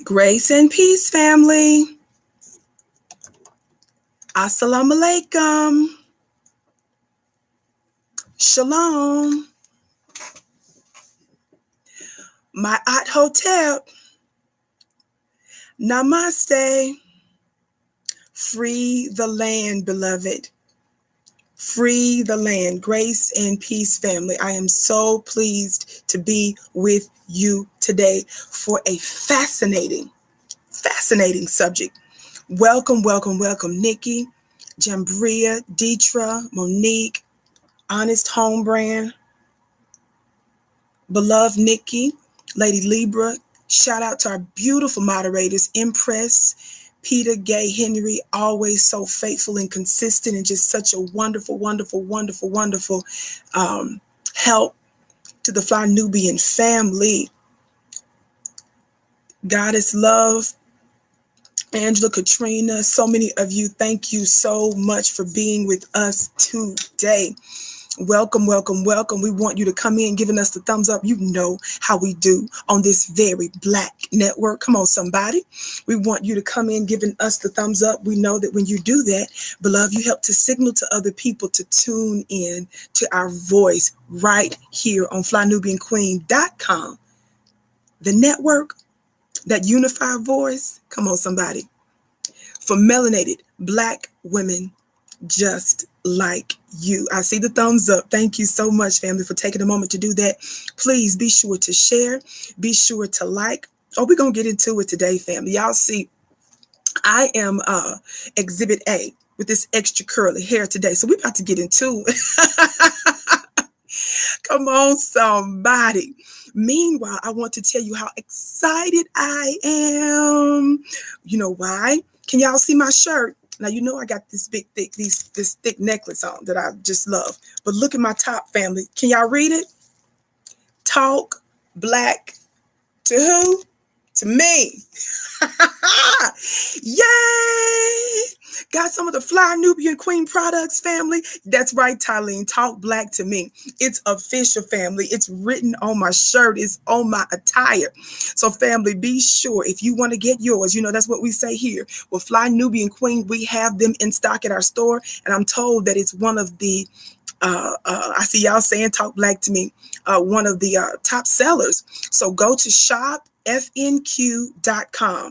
Grace and peace, family. Assalamu alaikum. Shalom. Ma'at Hotep. Namaste. Free the land, beloved. Free the land. Grace and peace, family. I am so pleased to be with you today for a fascinating subject. Welcome, Nikki, Jambria, Deetra, Monique, Honest Home Brand, beloved Nikki, Lady Libra. Shout out to our beautiful moderators, Empress, Peter, Gay, Henry, always so faithful and consistent and just such a wonderful help to the Fly Nubian family. Goddess Love, Angela, Katrina, so many of you, thank you so much for being with us today. Welcome. We want you to come in giving us the thumbs up. You know how we do on this very Black network. Come on, somebody. We want you to come in giving us the thumbs up. We know that when you do that, beloved, you help to signal to other people to tune in to our voice right here on FlyNubianQueen.com. The network, that unified voice. Come on, somebody. For melanated Black women just like you. I see the thumbs up. Thank you so much, family, for taking a moment to do that. Please be sure to share. Be sure to like. Oh, we're going to get into it today, family. Y'all see, I am Exhibit A with this extra curly hair today. So we're about to get into it. Come on, somebody. Meanwhile, I want to tell you how excited I am. You know why? Can y'all see my shirt? Now, you know I got this big, this thick necklace on that I just love. But look at my top, family. Can y'all read it? Talk Black to who? To me. Yay! Got some of the Fly Nubian Queen products, family. That's right, Tylene. Talk Black to me. It's official, family. It's written on my shirt. It's on my attire. So, family, be sure if you want to get yours, you know, that's what we say here. With Fly Nubian Queen, we have them in stock at our store. And I'm told that it's one of the, I see y'all saying Talk Black to me, one of the top sellers. So go to shopfnq.com.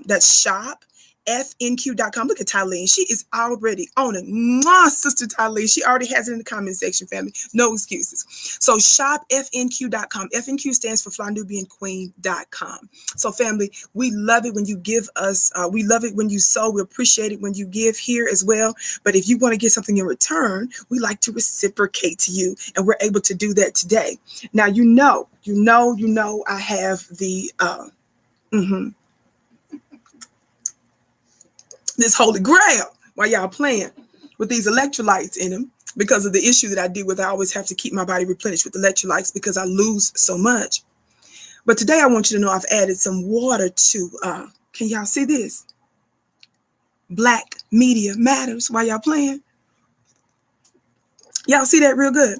That's shopfnq.com. Look at Tylene. She is already on it. Mwah, Sister Tylene. She already has it in the comment section, family. No excuses. So shopfnq.com. FNQ stands for FlyNubianQueen.com. So, family, we love it when you give us. We love it when you sow. We appreciate it when you give here as well. But if you want to get something in return, we like to reciprocate to you. And we're able to do that today. Now, you know, I have the this holy grail while y'all playing with these electrolytes in them because of the issue that I deal with. I always have to keep my body replenished with electrolytes because I lose so much. But today I want you to know I've added some water to, can y'all see this? Black Media Matters while y'all playing. Y'all see that real good?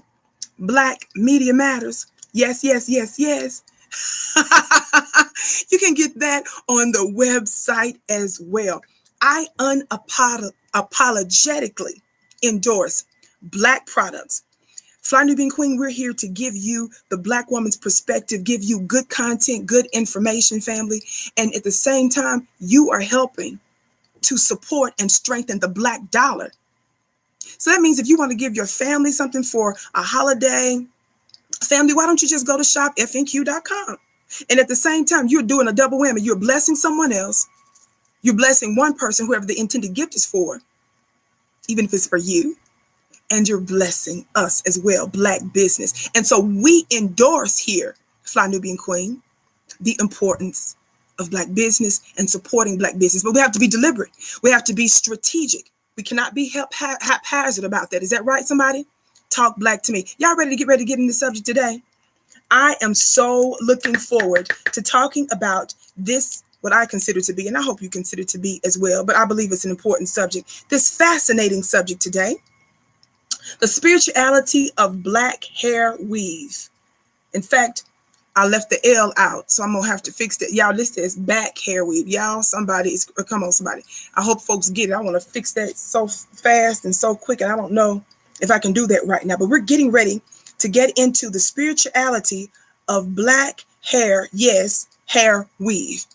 Black Media Matters. Yes. You can get that on the website as well. I unapologetically endorse Black products. Fly Nubian Queen, we're here to give you the Black woman's perspective, give you good content, good information, family. And at the same time, you are helping to support and strengthen the Black dollar. So that means if you want to give your family something for a holiday, family, why don't you just go to shopfnq.com? And at the same time, you're doing a double whammy. You're blessing someone else. You're blessing one person, whoever the intended gift is for, even if it's for you. And you're blessing us as well, Black business. And so we endorse here, Fly Nubian Queen, the importance of Black business and supporting Black business. But we have to be deliberate. We have to be strategic. We cannot be haphazard about that. Is that right, somebody? Talk Black to me. Y'all ready to get in the subject today? I am so looking forward to talking about this, what I consider to be, and I hope you consider to be as well, but I believe it's an important subject, this fascinating subject today, the spirituality of Black hair weave. In fact, I left the L out, so I'm gonna have to fix that. Y'all, this is back hair weave. Y'all, come on, somebody. I hope folks get it. I want to fix that so fast and so quick, and I don't know if I can do that right now. But we're getting ready to get into the spirituality of black hair. Yes, hair weave.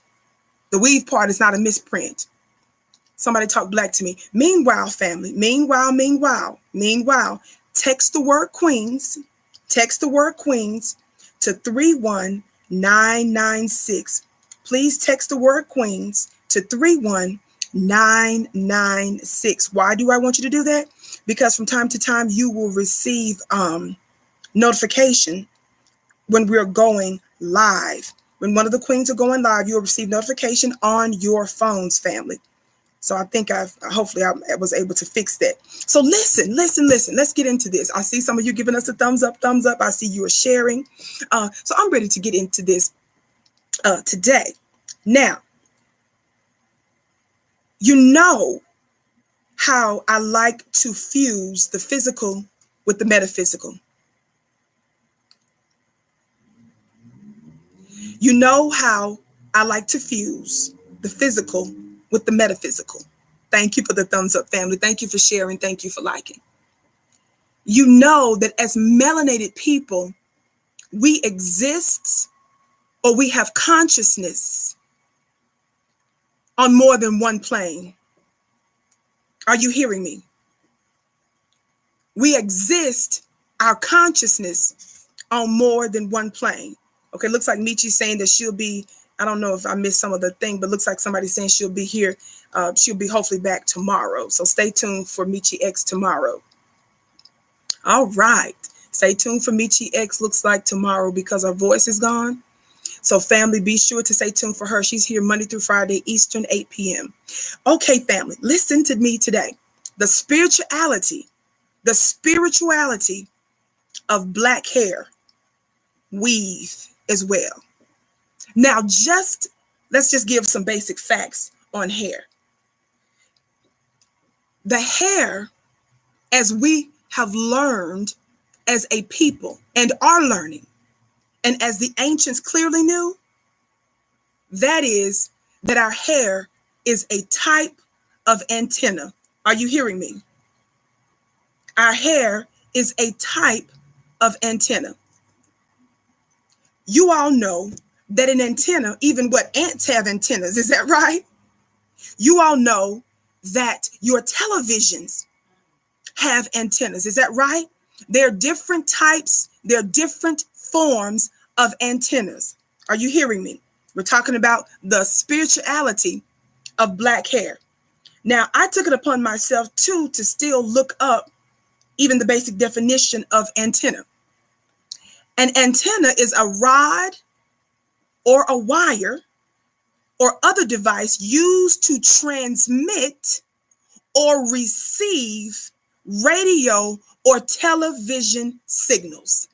The weave part is not a misprint. Somebody talk black to me. Meanwhile, family. Meanwhile. Text the word Queens. Text the word Queens to 31996. Please text the word Queens to 31996. Why do I want you to do that? Because from time to time you will receive notification when we're going live. When one of the queens are going live, you'll receive notification on your phones, family. So I think hopefully I was able to fix that. So listen. Let's get into this. I see some of you giving us a thumbs up. I see you are sharing. So I'm ready to get into this today. Now, you know how I like to fuse the physical with the metaphysical. You know how I like to fuse the physical with the metaphysical. Thank you for the thumbs up, family. Thank you for sharing. Thank you for liking. You know that as melanated people, we exist or we have consciousness on more than one plane. Are you hearing me? We exist, our consciousness, on more than one plane. Okay, looks like Michi's saying that she'll be, I don't know if I missed some of the thing, but looks like somebody's saying she'll be here. She'll be hopefully back tomorrow. So stay tuned for Michi X tomorrow. All right. Stay tuned for Michi X looks like tomorrow because her voice is gone. So family, be sure to stay tuned for her. She's here Monday through Friday, Eastern, 8 p.m. Okay, family, listen to me today. The spirituality of black hair weave as well. Now, let's just give some basic facts on hair. The hair, as we have learned as a people and are learning, and as the ancients clearly knew, that is that our hair is a type of antenna. Are you hearing me? Our hair is a type of antenna. You all know that an antenna, even what ants have antennas, is that right? You all know that your televisions have antennas, is that right? There are different types, there are different forms of antennas. Are you hearing me? We're talking about the spirituality of black hair. Now, I took it upon myself too to still look up even the basic definition of antenna. An antenna is a rod or a wire or other device used to transmit or receive radio or television signals.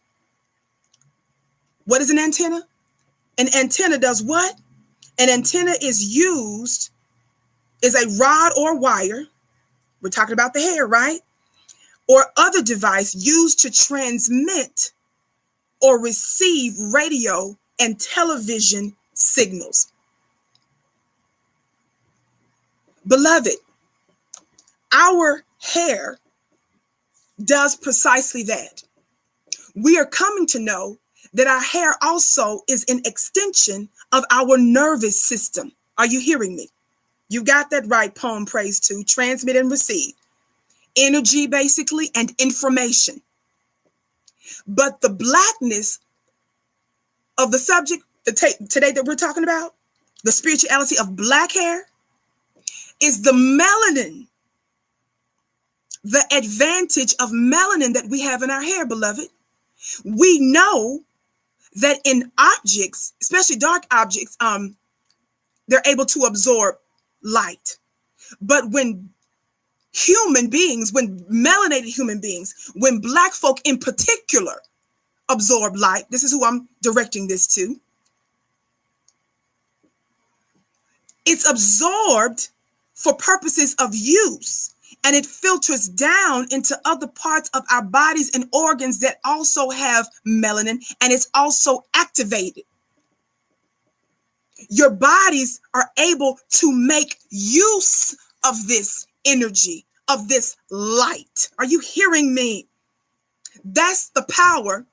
What is an antenna? An antenna does what? An antenna is a rod or wire. We're talking about the hair, right? Or other device used to transmit or receive radio and television signals. Beloved, our hair does precisely that. We are coming to know that our hair also is an extension of our nervous system. Are you hearing me? You got that right, poem praise to transmit and receive energy, basically, and information. But the blackness of the subject today that we're talking about, the spirituality of black hair, is the melanin, the advantage of melanin that we have in our hair, beloved. We know that in objects, especially dark objects, they're able to absorb light. But when melanated human beings, when black folk in particular absorb light, this is who I'm directing this to, it's absorbed for purposes of use. and it filters down into other parts of our bodies and organs that also have melanin, and it's also activated. Your bodies are able to make use of this energy, of this light. Are you hearing me? That's the power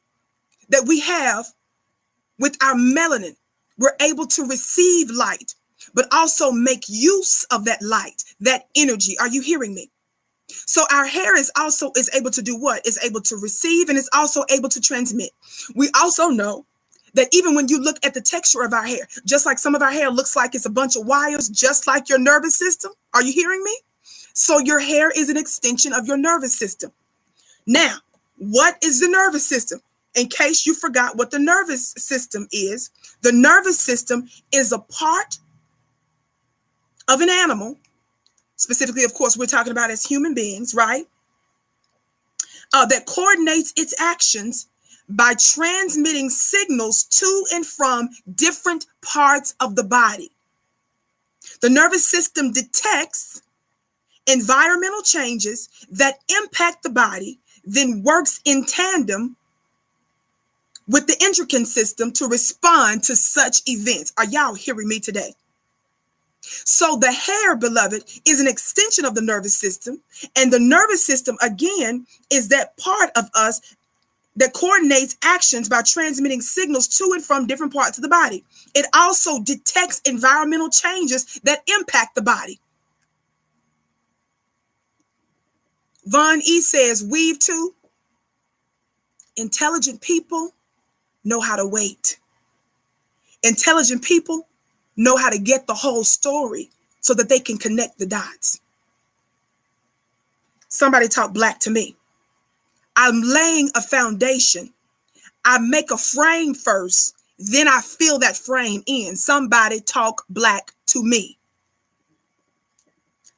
that we have with our melanin. We're able to receive light, but also make use of that light, that energy. Are you hearing me? So our hair is able to do what? It's able to receive, and it's also able to transmit. We also know that even when you look at the texture of our hair, just like some of our hair looks like it's a bunch of wires, just like your nervous system. Are you hearing me? So your hair is an extension of your nervous system. Now, what is the nervous system? In case you forgot what the nervous system is, the nervous system is a part of an animal. Specifically, of course, we're talking about as human beings, right? That coordinates its actions by transmitting signals to and from different parts of the body. The nervous system detects environmental changes that impact the body, then works in tandem with the endocrine system to respond to such events. Are y'all hearing me today? So the hair, beloved, is an extension of the nervous system. And the nervous system, again, is that part of us that coordinates actions by transmitting signals to and from different parts of the body. It also detects environmental changes that impact the body. Von E says, weave too. Intelligent people know how to wait. Intelligent people know how to get the whole story so that they can connect the dots. Somebody talk black to me. I'm laying a foundation. I make a frame first, then I fill that frame in. Somebody talk black to me.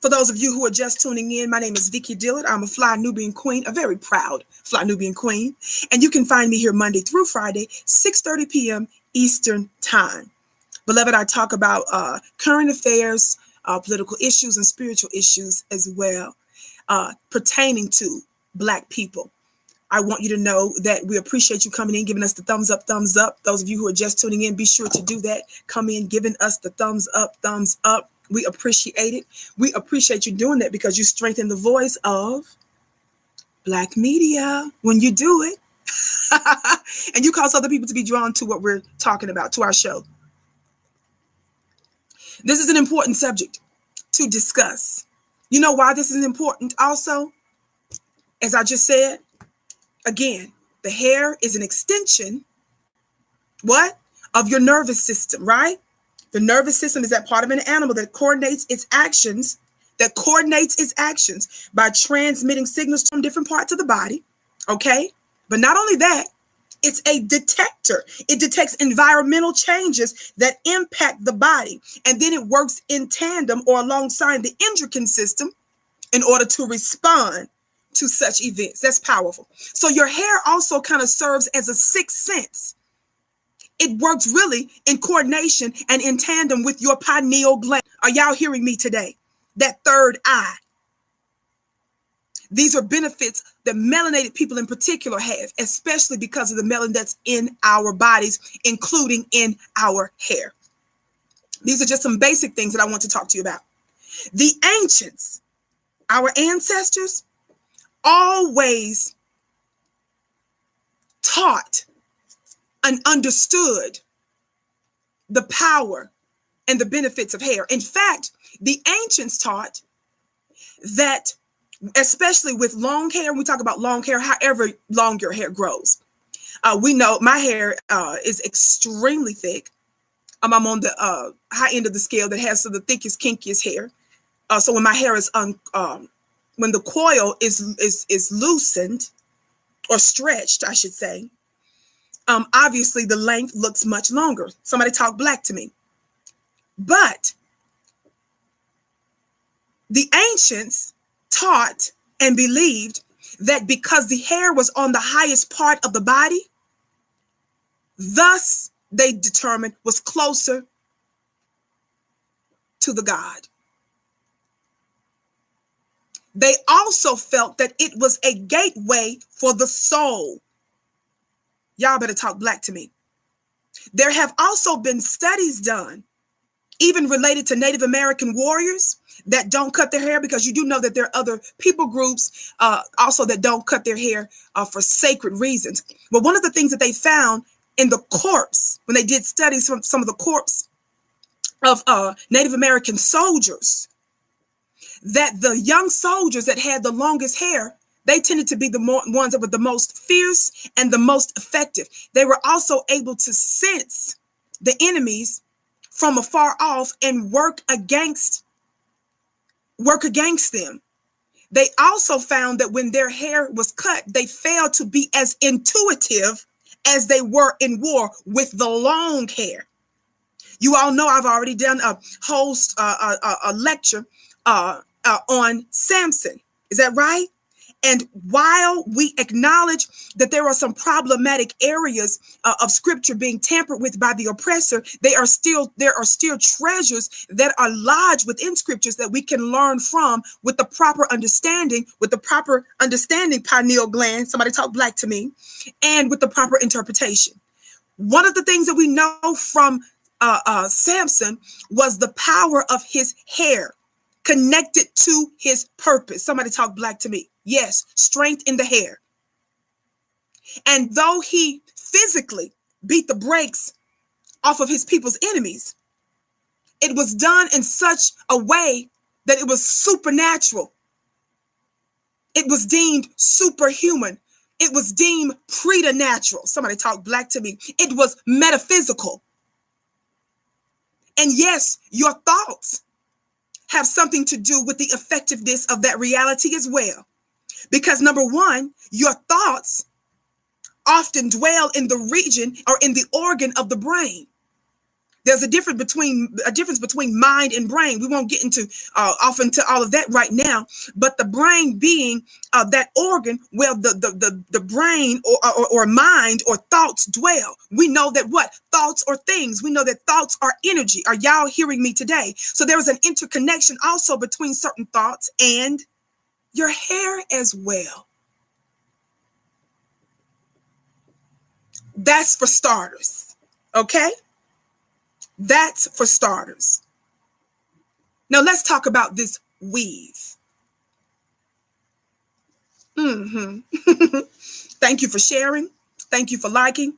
For those of you who are just tuning in, my name is Vicki Dillard. I'm a fly Nubian queen, a very proud fly Nubian queen. And you can find me here Monday through Friday, 6:30 p.m. Eastern Time. Beloved, I talk about current affairs, political issues, and spiritual issues as well, pertaining to Black people. I want you to know that we appreciate you coming in, giving us the thumbs up, thumbs up. Those of you who are just tuning in, be sure to do that. Come in, giving us the thumbs up, thumbs up. We appreciate it. We appreciate you doing that because you strengthen the voice of Black media when you do it. And you cause other people to be drawn to what we're talking about, to our show. This is an important subject to discuss. You know why this is important also? As I just said, again, the hair is an extension, what? Of your nervous system, right? The nervous system is that part of an animal that coordinates its actions, by transmitting signals from different parts of the body, okay? But not only that, it's a detector. It detects environmental changes that impact the body, and then it works in tandem or alongside the endocrine system in order to respond to such events. That's powerful. So your hair also kind of serves as a sixth sense. It works really in coordination and in tandem with your pineal gland. Are y'all hearing me today? That third eye. These are benefits that melanated people in particular have, especially because of the melanin that's in our bodies, including in our hair. These are just some basic things that I want to talk to you about. The ancients, our ancestors, always taught and understood the power and the benefits of hair. In fact, the ancients taught that, especially with long hair, we talk about long hair, however long your hair grows. We know my hair is extremely thick. I'm on the high end of the scale that has the thickest, kinkiest hair. So when my hair is when the coil is loosened or stretched, I should say, obviously the length looks much longer. Somebody talk black to me. But the ancients taught and believed that because the hair was on the highest part of the body, thus they determined was closer to the God. They also felt that it was a gateway for the soul. Y'all better talk black to me. There have also been studies done, even related to Native American warriors that don't cut their hair, because you do know that there are other people groups also that don't cut their hair for sacred reasons. But one of the things that they found in the corpse, when they did studies from some of the corpse of Native American soldiers, that the young soldiers that had the longest hair, they tended to be the ones that were the most fierce and the most effective. They were also able to sense the enemies from afar off and work against them. They also found that when their hair was cut, they failed to be as intuitive as they were in war with the long hair. You all know I've already done a host a lecture on Samson. Is that right? And while we acknowledge that there are some problematic areas of scripture being tampered with by the oppressor, there are still treasures that are lodged within scriptures that we can learn from with the proper understanding, pineal gland, somebody talk black to me, and with the proper interpretation. One of the things that we know from Samson was the power of his hair connected to his purpose. Somebody talk black to me. Yes, strength in the hair. And though he physically beat the brakes off of his people's enemies, it was done in such a way that it was supernatural. It was deemed superhuman. It was deemed preternatural. Somebody talk black to me. It was metaphysical. And yes, your thoughts have something to do with the effectiveness of that reality as well. Because number one, your thoughts often dwell in the region or in the organ of the brain. There's a difference between mind and brain. We won't get into often to all of that right now, but the brain being that organ where the brain or mind or thoughts dwell. We know that what? Thoughts are things. We know that thoughts are energy. Are y'all hearing me today? So there is an interconnection also between certain thoughts and your hair as well. That's for starters, okay? That's for starters. Now let's talk about this weave. Thank you for sharing. Thank you for liking.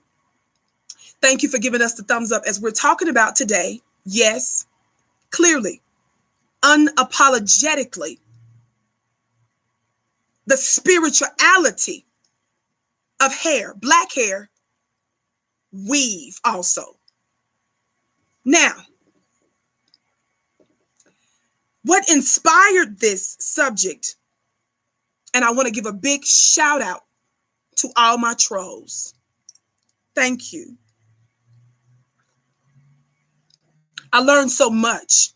Thank you for giving us the thumbs up as we're talking about today. Yes, clearly, unapologetically, the spirituality of hair, black hair, weave also. Now, what inspired this subject, and I want to give a big shout out to all my trolls. Thank you. I learned so much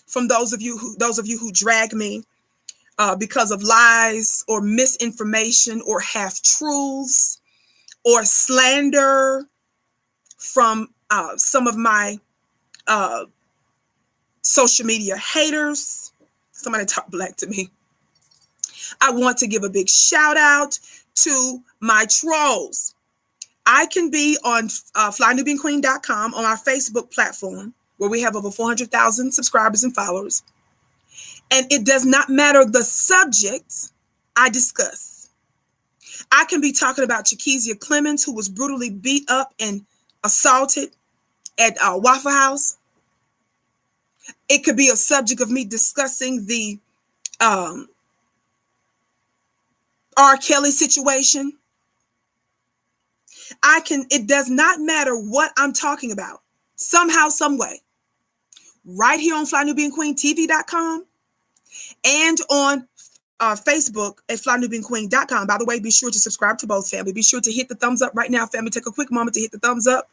from those of you who drag me because of lies or misinformation or half-truths or slander from some of my social media haters. Somebody talk black to me. I want to give a big shout out to my trolls. I can be on flynubianqueen.com on our Facebook platform where we have over 400,000 subscribers and followers. And it does not matter the subject I discuss. I can be talking about Chikezia Clemens, who was brutally beat up and assaulted at Waffle House. It could be a subject of me discussing the R. Kelly situation. It does not matter what I'm talking about. Somehow, some way. Right here on flynubianqueentv.com and on Facebook at flynubianqueen.com. By the way, be sure to subscribe to both, family. Be sure to hit the thumbs up right now, family. Take a quick moment to hit the thumbs up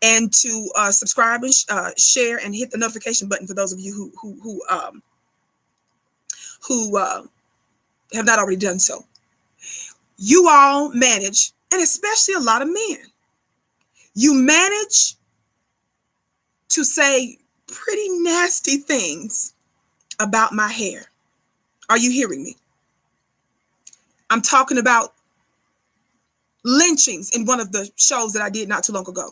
and to subscribe and share and hit the notification button for those of you who have not already done so. You all manage, and especially a lot of men, you manage to say pretty nasty things about my hair. Are you hearing me? I'm talking about lynchings in one of the shows that I did not too long ago.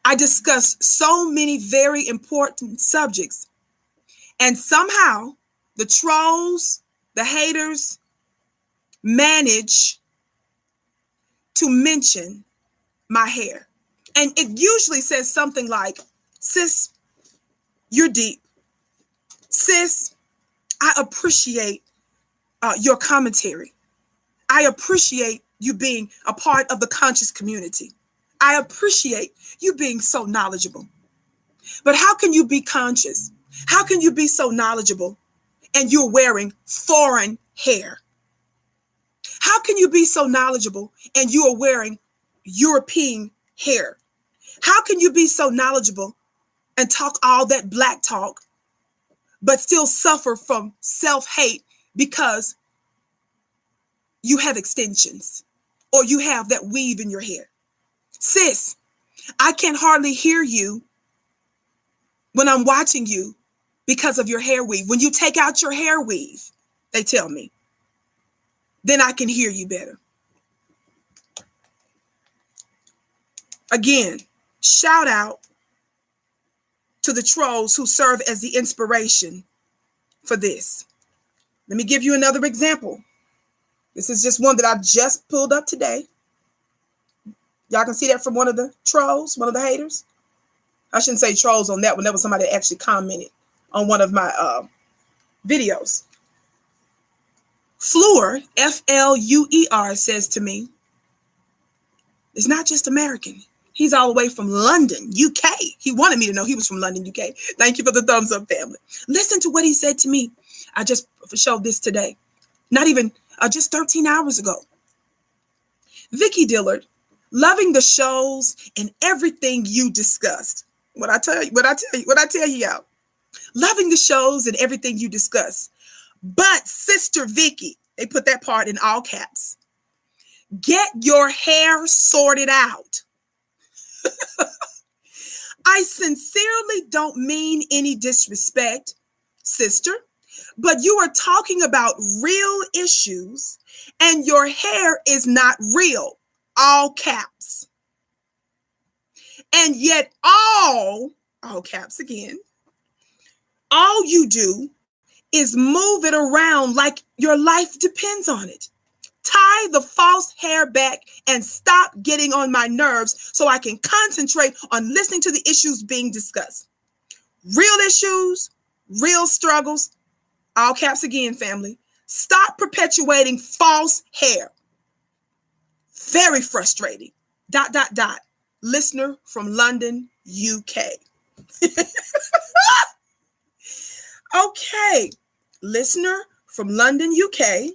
I discussed so many very important subjects, and somehow the trolls, the haters, manage to mention my hair. And it usually says something like, sis, you're deep. Sis, I appreciate your commentary. I appreciate you being a part of the conscious community. I appreciate you being so knowledgeable. But how can you be conscious? How can you be so knowledgeable and you're wearing foreign hair? How can you be so knowledgeable and you are wearing European hair? How can you be so knowledgeable and talk all that black talk, but still suffer from self-hate because you have extensions or you have that weave in your hair? Sis, I can hardly hear you when I'm watching you because of your hair weave. When you take out your hair weave, they tell me, then I can hear you better. Again, shout out to the trolls who serve as the inspiration for this. Let me give you another example. This is just one that I just pulled up today. Y'all can see that from one of the trolls, one of the haters. I shouldn't say trolls on that one. That was somebody that actually commented on one of my videos. Fleur, F-L-U-E-R, says to me, it's not just American. He's all the way from London, UK. He wanted me to know he was from London, UK. Thank you for the thumbs up, family. Listen to what he said to me. I just showed this today. Not even just 13 hours ago. Vicki Dillard, loving the shows and everything you discussed. What I tell you, y'all. Loving the shows and everything you discuss. But Sister Vicki, they put that part in all caps. Get your hair sorted out. I sincerely don't mean any disrespect, sister, but you are talking about real issues and your hair is not real, all caps. And yet all caps again, all you do is move it around like your life depends on it. Tie the false hair back and stop getting on my nerves so I can concentrate on listening to the issues being discussed. Real issues, real struggles, all caps again, family. Stop perpetuating false hair. Very frustrating. ... Listener from London, UK. Okay, listener from London, UK.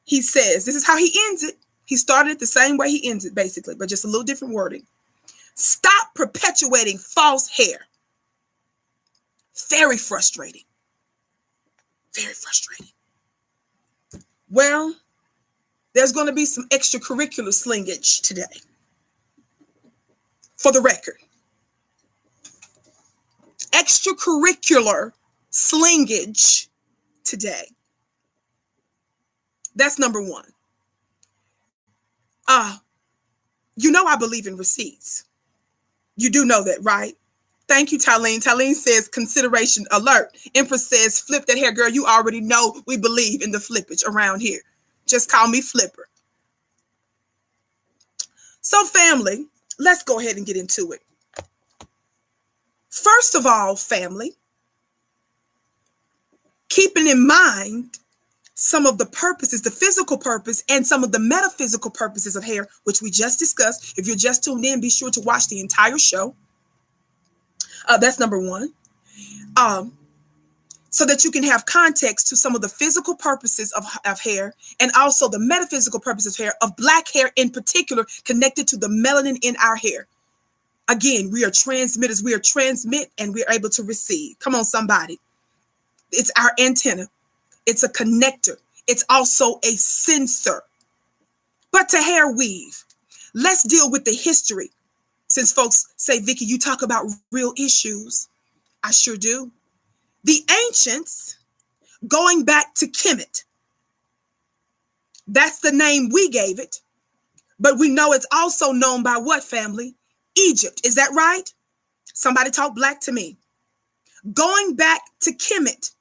He says, this is how he ends it. He started it the same way he ends it, basically, but just a little different wording. Stop perpetuating false hair. Very frustrating. Very frustrating. Well, there's going to be some extracurricular slingage today. For the record. Extracurricular slingage today. That's number one. You know I believe in receipts. You do know that, right? Thank you, Tylene. Tylene says, consideration alert. Empress says, flip that hair, girl. You already know we believe in the flippage around here. Just call me Flipper. So, family, let's go ahead and get into it. First of all, family, keeping in mind some of the purposes, the physical purpose and some of the metaphysical purposes of hair, which we just discussed. If you're just tuned in, be sure to watch the entire show. That's number one. So that you can have context to some of the physical purposes of hair and also the metaphysical purposes of hair, of black hair in particular, connected to the melanin in our hair. Again, we are transmitters. We are transmit and we're able to receive. Come on, somebody. It's our antenna. It's a connector. It's also a sensor. But to hair weave, let's deal with the history. Since folks say, Vicki, you talk about real issues. I sure do. The ancients, going back to Kemet, That's the name we gave it. But we know it's also known by what, family? Egypt. Is that right? Somebody talk black to me. Going back to Kemet.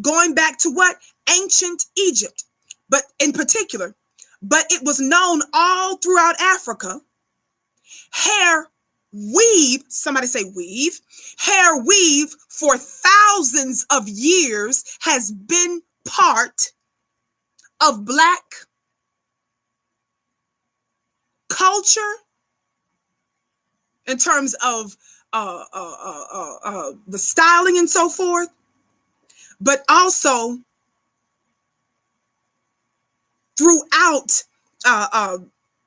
Going back to what? Ancient Egypt. But in particular, but it was known all throughout Africa. Hair weave, somebody say weave, hair weave for thousands of years has been part of black culture in terms of the styling and so forth, but also throughout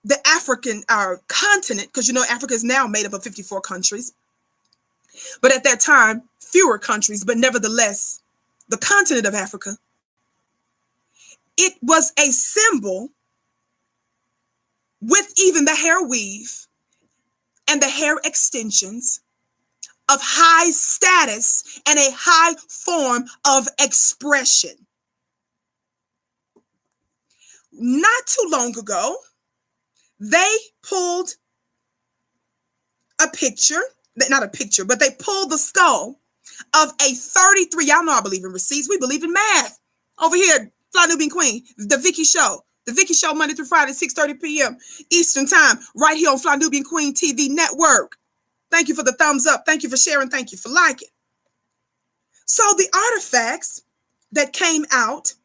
the African continent, because you know Africa is now made up of 54 countries, but at that time fewer countries, but nevertheless the continent of Africa, it was a symbol with even the hair weave and the hair extensions of high status and a high form of expression. Not too long ago, they pulled a picture, not a picture, but they pulled the skull of a 33, y'all know I believe in receipts, we believe in math. Over here, Fly Nubian Queen, the Vicki Show. The Vicki Show, Monday through Friday, 6:30 p.m. Eastern Time, right here on Fly Nubian Queen TV Network. Thank you for the thumbs up. Thank you for sharing. Thank you for liking. So the artifacts that came out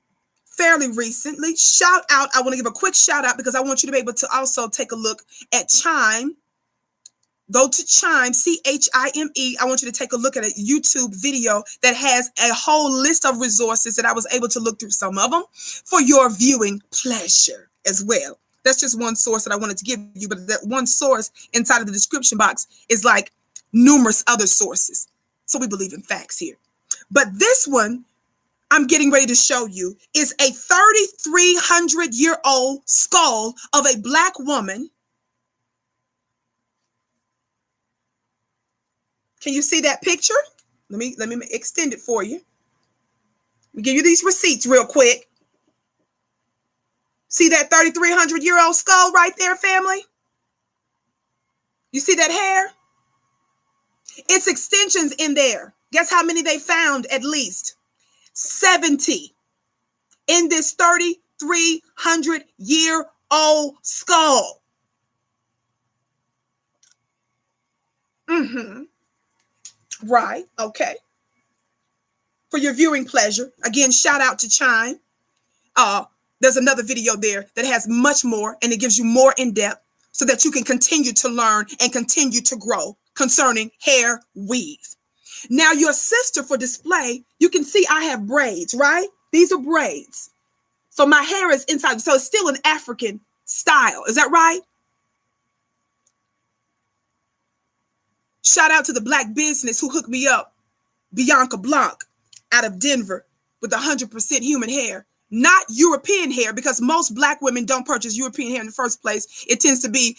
fairly recently, shout out, I want to give a quick shout out because I want you to be able to also take a look at Chime. Go to Chime, Chime. I want you to take a look at a YouTube video that has a whole list of resources that I was able to look through some of them for your viewing pleasure as well. That's just one source that I wanted to give you, but that one source inside of the description box is like numerous other sources. So we believe in facts here. But this one I'm getting ready to show you is a 3,300-year-old skull of a black woman. Can you see that picture? Let me extend it for you. Let me give you these receipts real quick. See that 3,300-year-old skull right there, family? You see that hair? It's extensions in there. Guess how many they found? At least 70 in this 3,300-year-old skull. Right. Okay. For your viewing pleasure. Again, shout out to Chime. There's another video there that has much more, and it gives you more in depth so that you can continue to learn and continue to grow concerning hair weave. Now, your sister for display, you can see I have braids, right? These are braids. So my hair is inside. So it's still an African style. Is that right? Shout out to the black business who hooked me up, Bianca Blanc out of Denver with 100% human hair, not European hair, because most black women don't purchase European hair in the first place. It tends to be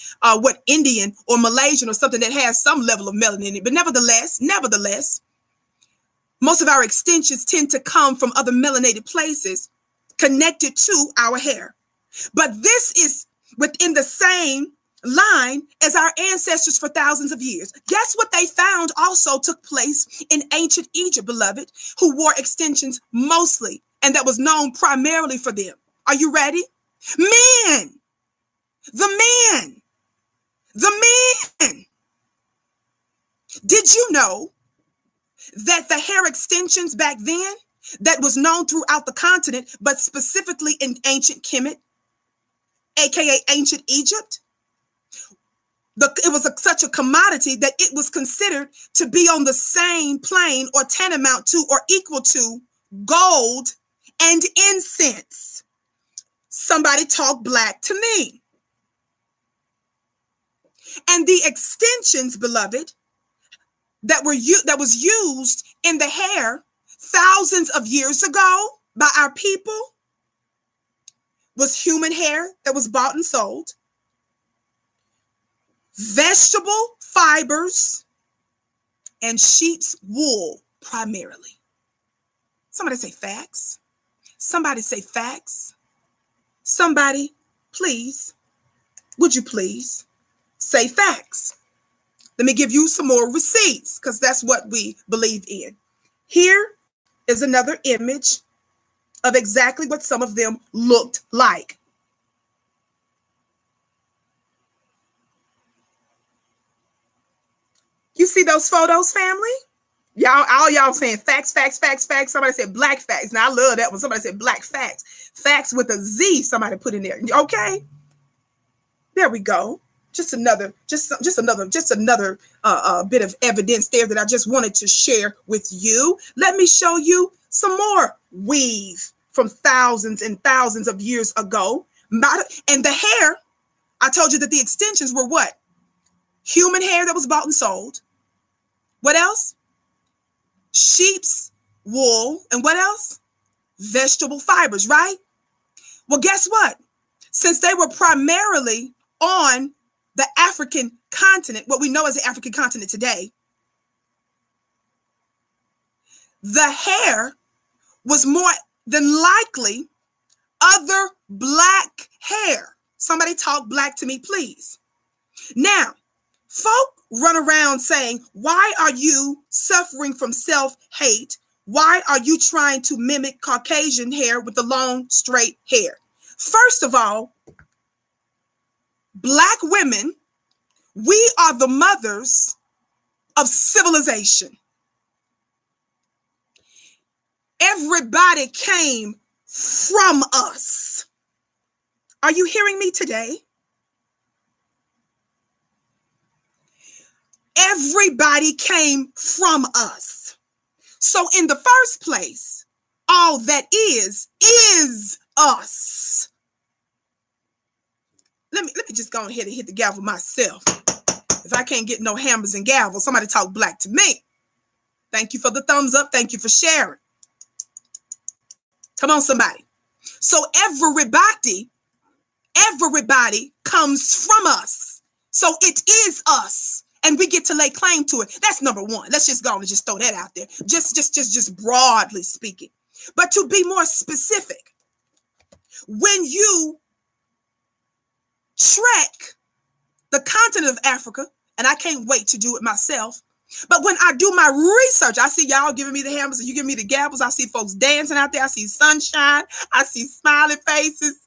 Indian or Malaysian or something that has some level of melanin in it. But nevertheless, most of our extensions tend to come from other melanated places connected to our hair. But this is within the same line as our ancestors for thousands of years. Guess what they found also took place in ancient Egypt, beloved, who wore extensions mostly, and that was known primarily for them. Are you ready? Men! The men! The men! Did you know that the hair extensions back then that was known throughout the continent, but specifically in ancient Kemet, aka ancient Egypt, it was such a commodity that it was considered to be on the same plane or tantamount to or equal to gold and incense. Somebody talk black to me. And the extensions, beloved, that was used in the hair thousands of years ago by our people was human hair that was bought and sold, vegetable fibers, and sheep's wool primarily. Somebody say facts. Somebody say facts. Somebody, please, would you please say facts? Let me give you some more receipts because that's what we believe in. Here is another image of exactly what some of them looked like. You see those photos, family? Y'all, all y'all saying facts, facts, facts, facts. Somebody said black facts. Now I love that one. Somebody said black facts. Facts with a Z, somebody put in there. Okay. There we go. Just another bit of evidence there that I just wanted to share with you. Let me show you some more weave from thousands and thousands of years ago. And the hair, I told you that the extensions were what? Human hair that was bought and sold. What else? Sheep's wool. And what else? Vegetable fibers, right? Well, guess what? Since they were primarily on the African continent, what we know as the African continent today, the hair was more than likely other black hair. Somebody talk black to me, please. Now, folk run around saying, why are you suffering from self-hate? Why are you trying to mimic Caucasian hair with the long, straight hair? First of all, Black women, we are the mothers of civilization. Everybody came from us. Are you hearing me today? Everybody came from us. So in the first place, all that is us. Let me just go ahead and hit the gavel myself. If I can't get no hammers and gavels, somebody talk black to me. Thank you for the thumbs up. Thank you for sharing. Come on, somebody. So everybody comes from us. So it is us. And we get to lay claim to it. That's number one. Let's just go and just throw that out there. Just broadly speaking. But to be more specific, when you trek the continent of Africa, and I can't wait to do it myself, but when I do my research, I see y'all giving me the hammers and you give me the gavels. I see folks dancing out there. I see sunshine. I see smiling faces.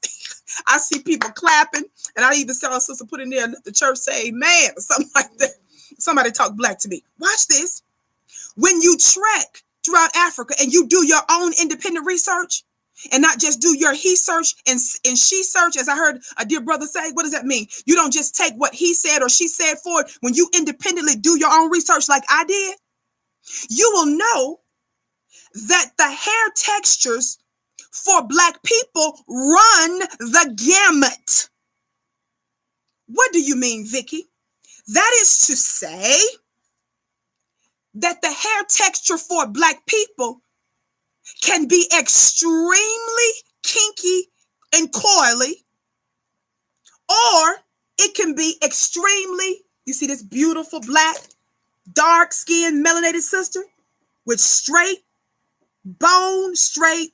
I see people clapping. And I even saw a sister put in there, let the church say amen or something like that. Somebody talk black to me. Watch this. When you trek throughout Africa and you do your own independent research and not just do your he search and she search, as I heard a dear brother say, what does that mean? You don't just take what he said or she said for it. When you independently do your own research like I did, you will know that the hair textures for Black people run the gamut. What do you mean, Vicki? That is to say that the hair texture for Black people can be extremely kinky and coily, or it can be extremely, you see this beautiful Black, dark-skinned, melanated sister with straight, bone straight,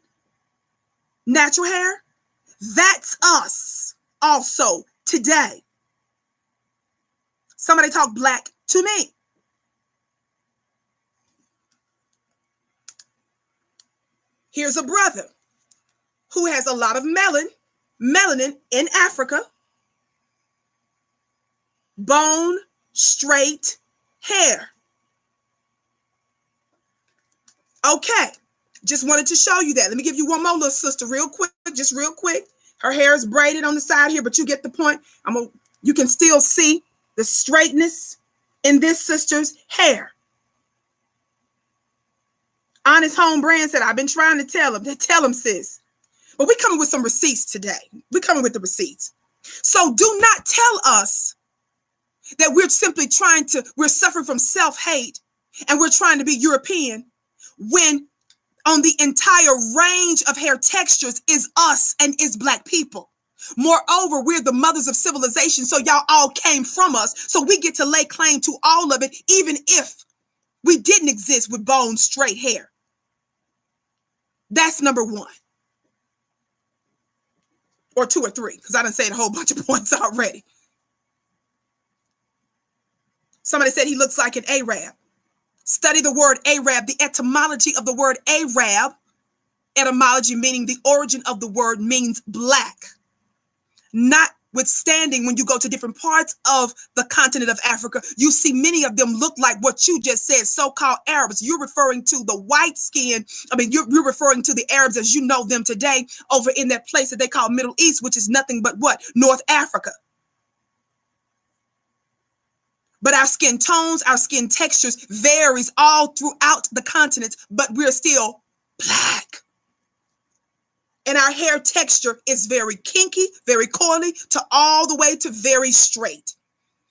natural hair. That's us also today. Somebody talk black to me. Here's a brother who has a lot of melanin in Africa. Bone, straight hair. Okay, just wanted to show you that. Let me give you one more little sister real quick, just real quick. Her hair is braided on the side here, but you get the point. You can still see the straightness in this sister's hair. Honest Home Brand said, I've been trying to tell him, sis. But we're coming with some receipts today. We're coming with the receipts. So do not tell us that we're simply we're suffering from self-hate and we're trying to be European when on the entire range of hair textures is us and is Black people. Moreover, we're the mothers of civilization, so y'all all came from us. So we get to lay claim to all of it, even if we didn't exist with bone straight hair. That's number one. or 2 or 3, because I done said a whole bunch of points already. Somebody said he looks like an Arab. Study the word Arab, the etymology of the word Arab. Etymology meaning the origin of the word means black. Notwithstanding, when you go to different parts of the continent of Africa, you see many of them look like what you just said, so-called Arabs. You're referring to the white skin. You're referring to the Arabs as you know them today over in that place that they call Middle East, which is nothing but what? North Africa. But our skin tones, our skin textures varies all throughout the continent, but we're still black. And our hair texture is very kinky, very coily, to all the way to very straight.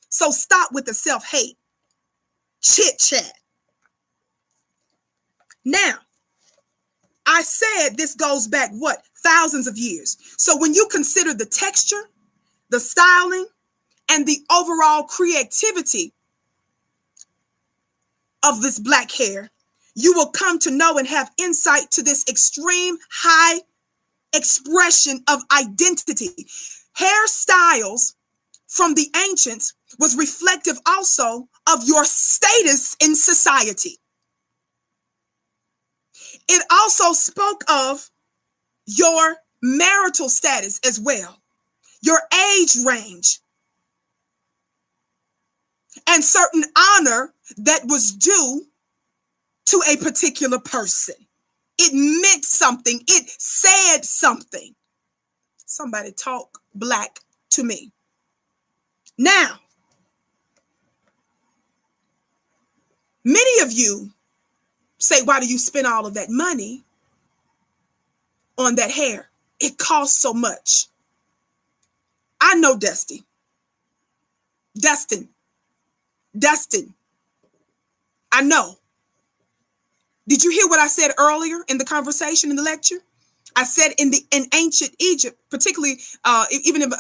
So stop with the self-hate, chit-chat. Now, I said this goes back, what, thousands of years. So when you consider the texture, the styling, and the overall creativity of this black hair, you will come to know and have insight to this extreme high expression of identity. Hairstyles from the ancients was reflective also of your status in society. It also spoke of your marital status as well, your age range, and certain honor that was due to a particular person. It meant something. It said something. Somebody talk black to me. Now, many of you say, why do you spend all of that money on that hair? It costs so much. I know Dustin. I know. Did you hear what I said earlier in the conversation in the lecture? I said in ancient Egypt, particularly even in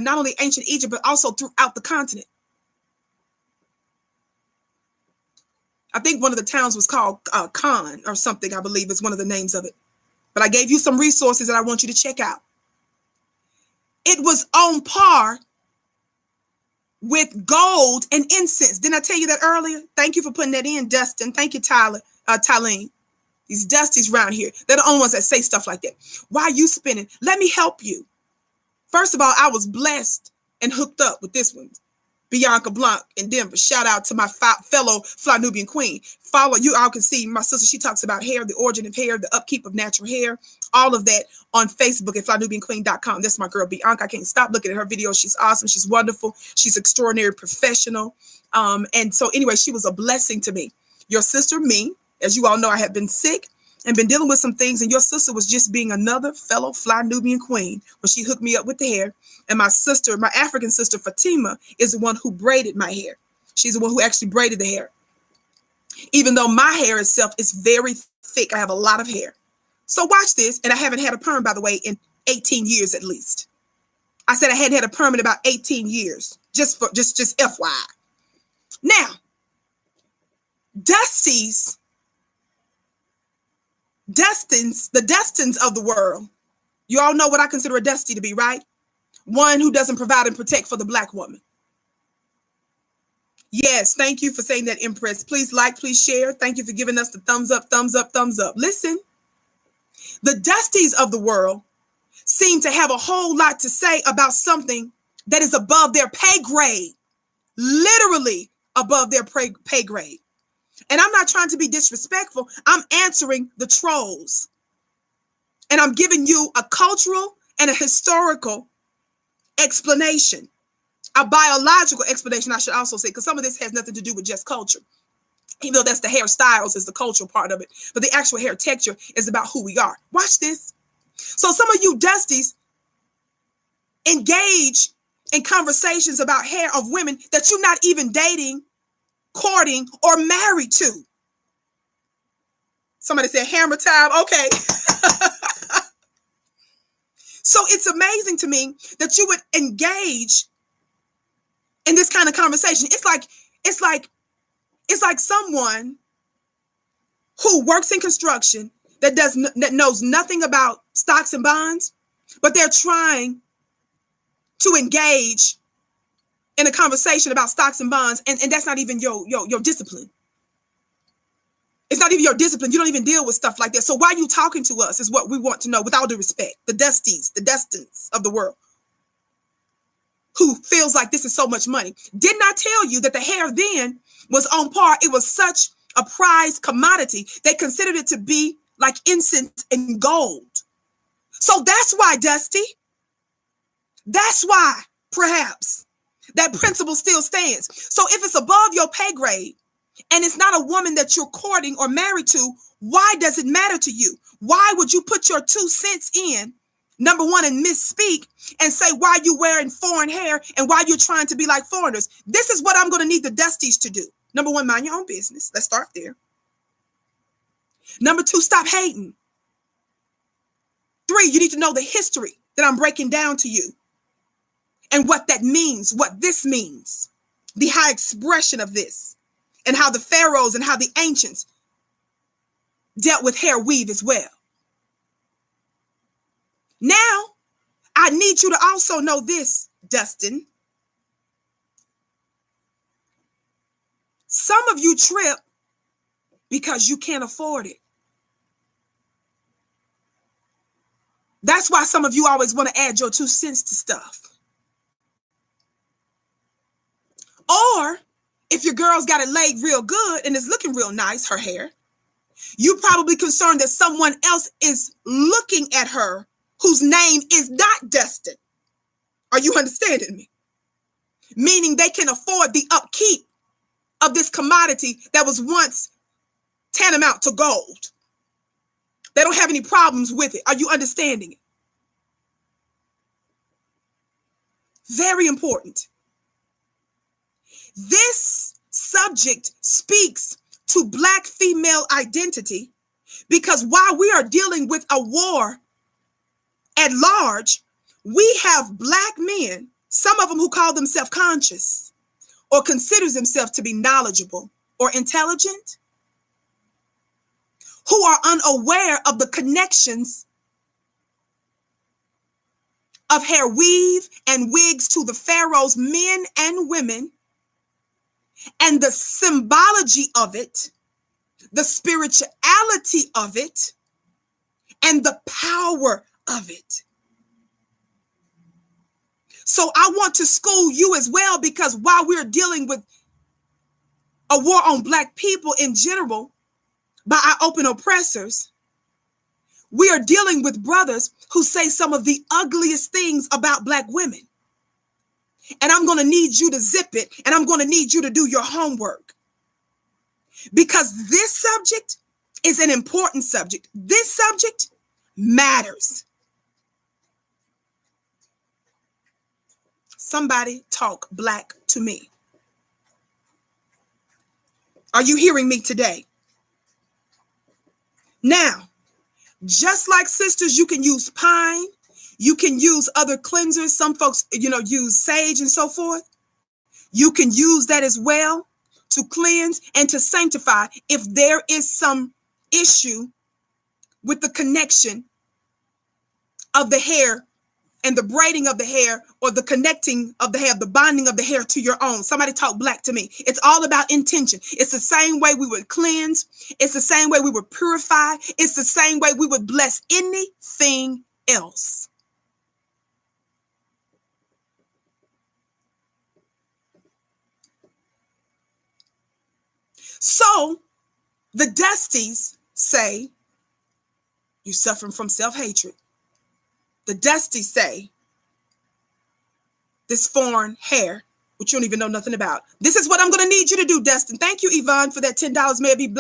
not only ancient Egypt, but also throughout the continent. I think one of the towns was called Khan or something, I believe is one of the names of it. But I gave you some resources that I want you to check out. It was on par with gold and incense. Didn't I tell you that earlier? Thank you for putting that in, Dustin. Thank you, Tylene. These Dusties around here, they're the only ones that say stuff like that. Why are you spinning? Let me help you. First of all, I was blessed and hooked up with this one, Bianca Blanc in Denver. Shout out to my fellow Fly Nubian queen. Follow, you all can see my sister. She talks about hair, the origin of hair, the upkeep of natural hair, all of that on Facebook at flynubianqueen.com. That's my girl, Bianca. I can't stop looking at her videos. She's awesome. She's wonderful. She's extraordinary professional. And so anyway, she was a blessing to me. Your sister, me, as you all know, I have been sick and been dealing with some things. And your sister was just being another fellow Fly Nubian queen when she hooked me up with the hair. And my sister, my African sister, Fatima, is the one who braided my hair. She's the one who actually braided the hair. Even though my hair itself is very thick, I have a lot of hair. So watch this. And I haven't had a perm, by the way, in 18 years at least. I said I hadn't had a perm in about 18 years, just FYI. Now, the Dustins of the world. You all know what I consider a Dusty to be, right? One who doesn't provide and protect for the Black woman. Yes, thank you for saying that, Empress. Please like, please share. Thank you for giving us the thumbs up, thumbs up, thumbs up. Listen, the Dusties of the world seem to have a whole lot to say about something that is above their pay grade, literally above their pay grade. And I'm not trying to be disrespectful. I'm answering the trolls. And I'm giving you a cultural and a historical explanation, a biological explanation, I should also say, because some of this has nothing to do with just culture, even though that's the hairstyles is the cultural part of it. But the actual hair texture is about who we are. Watch this. So some of you Dusties engage in conversations about hair of women that you're not even dating, courting, or married to. Somebody said hammer time. Okay. So it's amazing to me that you would engage in this kind of conversation. It's like someone who works in construction that knows nothing about stocks and bonds, but they're trying to engage in a conversation about stocks and bonds, and that's not even your discipline. It's not even your discipline. You don't even deal with stuff like that. So why are you talking to us is what we want to know, with all due respect. The Dusties, the Dustins of the world, who feels like this is so much money. Didn't I tell you that the hair then was on par? It was such a prized commodity. They considered it to be like incense and gold. So that's why, Dusty. That's why, perhaps, that principle still stands. So if it's above your pay grade, and it's not a woman that you're courting or married to, why does it matter to you? Why would you put your 2 cents in, number one, and misspeak and say why you wearing foreign hair and why you're trying to be like foreigners? This is what I'm going to need the Dusties to do. Number one, mind your own business. Let's start there. Number 2, stop hating. 3, you need to know the history that I'm breaking down to you and what that means, what this means, the high expression of this. And how the pharaohs and how the ancients dealt with hair weave as well. Now, I need you to also know this, Dustin. Some of you trip because you can't afford it. That's why some of you always want to add your 2 cents to stuff. Or if your girl's got it laid real good and is looking real nice, her hair, you probably concerned that someone else is looking at her whose name is not Dustin. Are you understanding me? Meaning they can afford the upkeep of this commodity that was once tantamount to gold. They don't have any problems with it. Are you understanding it? Very important. This subject speaks to Black female identity because while we are dealing with a war at large, we have Black men, some of them who call themselves conscious or considers themselves to be knowledgeable or intelligent, who are unaware of the connections of hair weave and wigs to the pharaohs, men and women, and the symbology of it, the spirituality of it, and the power of it. So I want to school you as well, because while we're dealing with a war on Black people in general by our open oppressors, we are dealing with brothers who say some of the ugliest things about Black women. And I'm going to need you to zip it, and I'm going to need you to do your homework. Because this subject is an important subject. This subject matters. Somebody talk Black to me. Are you hearing me today? Now, just like sisters, you can use pine. You can use other cleansers. Some folks, use sage and so forth. You can use that as well to cleanse and to sanctify if there is some issue with the connection of the hair and the braiding of the hair, or the connecting of the hair, the bonding of the hair to your own. Somebody talk Black to me. It's all about intention. It's the same way we would cleanse. It's the same way we would purify. It's the same way we would bless anything else. So the Dusties say you're suffering from self-hatred. The Dusties say this foreign hair, which you don't even know nothing about. This is what I'm going to need you to do, Dustin. Thank you, Yvonne, for that $10. May it be